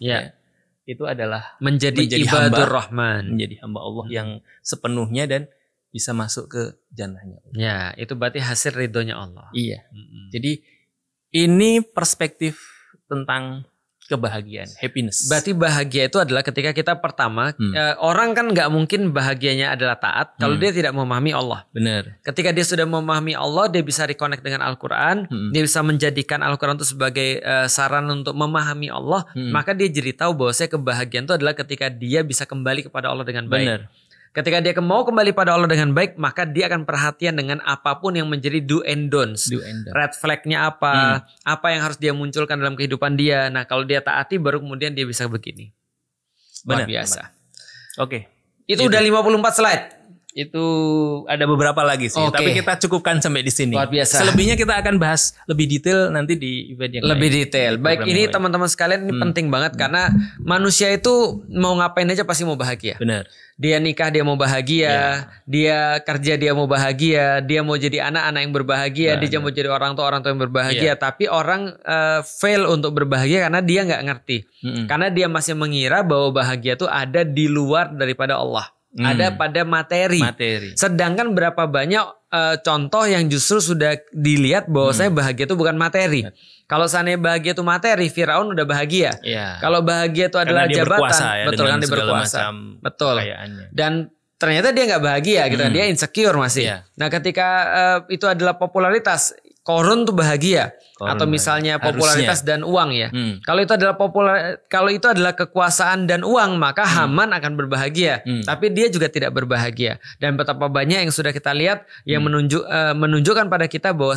S2: Itu adalah
S1: menjadi ibadur rahman,
S2: menjadi hamba Allah yang sepenuhnya dan bisa masuk ke jannahnya.
S1: Ya, itu berarti hasil ridhonya Allah.
S2: Iya. Jadi ini perspektif tentang kebahagiaan, happiness.
S1: Berarti bahagia itu adalah ketika kita pertama, orang kan nggak mungkin bahagianya adalah taat kalau dia tidak memahami Allah.
S2: Benar.
S1: Ketika dia sudah memahami Allah, dia bisa reconnect dengan Al-Quran, dia bisa menjadikan Al-Quran itu sebagai saran untuk memahami Allah, maka dia jadi tahu bahwa kebahagiaan itu adalah ketika dia bisa kembali kepada Allah dengan baik.
S2: Benar.
S1: Ketika dia mau kembali pada Allah dengan baik, maka dia akan perhatian dengan apapun yang menjadi do and don'ts. Red flag-nya apa, apa yang harus dia munculkan dalam kehidupan dia. Nah, kalau dia taati baru kemudian dia bisa begini. Luar biasa.
S2: Oke.
S1: Itu udah 54 slide.
S2: Itu ada beberapa lagi sih, tapi kita cukupkan sampai di sini.
S1: Luar biasa.
S2: Selebihnya kita akan bahas lebih detail nanti di event yang
S1: lebih lain. Detail. Baik, ini teman-teman sekalian ini penting banget karena manusia itu mau ngapain aja pasti mau bahagia.
S2: Benar.
S1: Dia nikah dia mau bahagia, dia kerja dia mau bahagia, dia mau jadi anak-anak yang berbahagia, dia mau jadi orang tua yang berbahagia. Tapi orang fail untuk berbahagia karena dia nggak ngerti, karena dia masih mengira bahwa bahagia itu ada di luar daripada Allah. Ada pada materi. Sedangkan berapa banyak contoh yang justru sudah dilihat bahwa saya bahagia itu bukan materi. Kalau seandainya bahagia itu materi, Firaun udah bahagia. Kalau bahagia itu adalah jabatan, betul kan, dia berkuasa. Betul. Kekayaannya. Dan ternyata dia nggak bahagia gitu kan, dia insecure masih. Nah, ketika itu adalah popularitas, Korun tuh bahagia. Atau misalnya popularitas dan uang ya. Kalau itu adalah kekuasaan dan uang, maka Haman akan berbahagia. Tapi dia juga tidak berbahagia. Dan betapa banyak yang sudah kita lihat yang menunjukkan pada kita bahwa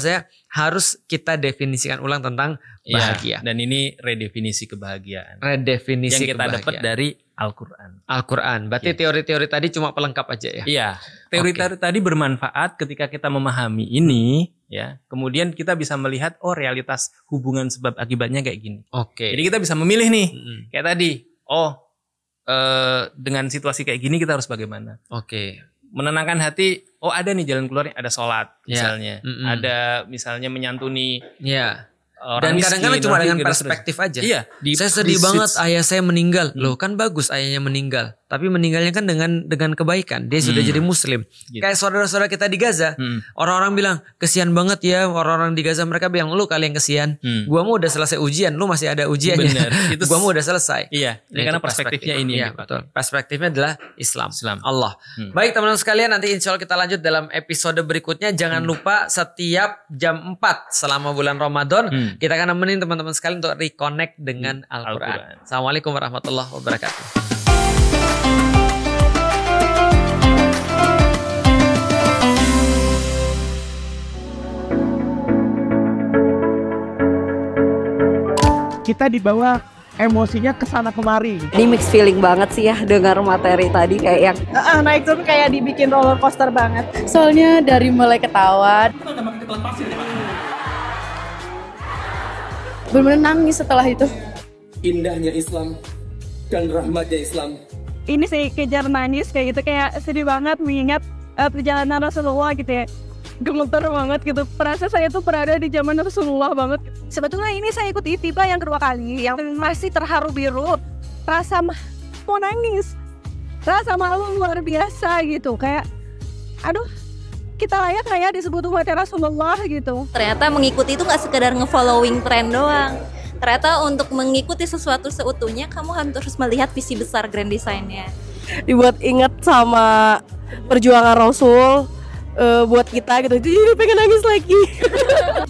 S1: harus kita definisikan ulang tentang bahagia.
S2: Dan ini redefinisi kebahagiaan.
S1: Redefinisi
S2: yang kita dapat dari Al-Quran.
S1: Berarti teori-teori tadi cuma pelengkap aja ya.
S2: Iya. Teori-teori tadi bermanfaat ketika kita memahami ini, ya. Kemudian kita bisa melihat realitas hubungan sebab akibatnya kayak gini. Jadi kita bisa memilih nih. Kayak tadi, dengan situasi kayak gini kita harus bagaimana? Menenangkan hati, ada nih jalan keluarnya, ada sholat misalnya. Ada misalnya menyantuni
S1: Dan kadang-kadang cuma dengan perspektif aja.
S2: Iya,
S1: saya sedih banget ayah saya meninggal. Loh kan bagus ayahnya meninggal. Tapi meninggalnya kan dengan kebaikan. Dia sudah jadi muslim. Gitu. Kayak saudara-saudara kita di Gaza. Orang-orang bilang kesian banget ya orang-orang di Gaza. Mereka bilang lu kali yang kesian. Gua mau udah selesai ujian. Lu masih ada ujiannya. Gua mau udah selesai.
S2: Iya. Karena perspektifnya ini.
S1: Iya betul. Perspektifnya adalah Islam. Allah. Baik teman-teman sekalian. Nanti insya Allah kita lanjut dalam episode berikutnya. Jangan lupa setiap jam 4 selama bulan Ramadan. Kita akan nemenin teman-teman sekalian untuk reconnect dengan Al-Quran. Assalamualaikum warahmatullahi wabarakatuh.
S3: Kita dibawa emosinya kesana kemari.
S4: Ini mixed feeling banget sih ya dengar materi tadi kayak yang
S5: naik turun kayak dibikin roller coaster banget.
S6: Soalnya dari mulai ketawa bener-bener nangis setelah itu.
S7: Indahnya Islam dan rahmatnya Islam.
S5: Ini sih kejar nangis kayak gitu, kayak sedih banget mengingat perjalanan Rasulullah gitu ya. Gemeter banget gitu. Perasa saya tuh berada di zaman Rasulullah banget. Sebetulnya ini saya ikuti tiba yang kedua kali, yang masih terharu biru. Rasa mau nangis. Rasa malu luar biasa gitu. Kayak aduh, kita layak kayak disebut umatnya Rasulullah gitu.
S8: Ternyata mengikuti itu gak sekedar nge-following tren doang. Ternyata untuk mengikuti sesuatu seutuhnya kamu harus melihat visi besar grand design-nya.
S6: Dibuat ingat sama perjuangan Rasul buat kita gitu. Jadi pengen nangis lagi.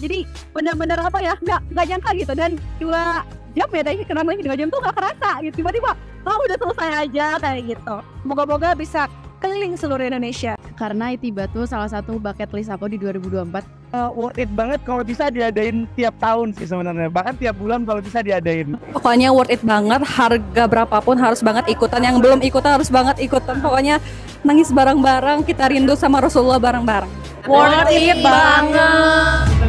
S5: Jadi benar-benar apa ya, gak nyangka gitu. Dan 2 jam ya, dari kenal lagi 2 jam tuh gak kerasa gitu. Tiba-tiba udah selesai aja kayak gitu. Moga-moga bisa keliling seluruh Indonesia.
S6: Karena Itiba tuh salah satu bucket list aku di 2024.
S3: Worth it banget kalau bisa diadain tiap tahun sih sebenarnya. Bahkan tiap bulan kalau bisa diadain.
S6: Pokoknya worth it banget, harga berapapun harus banget ikutan. Yang belum ikutan harus banget ikutan. Pokoknya nangis bareng-bareng, kita rindu sama Rasulullah bareng-bareng.
S8: Worth it banget.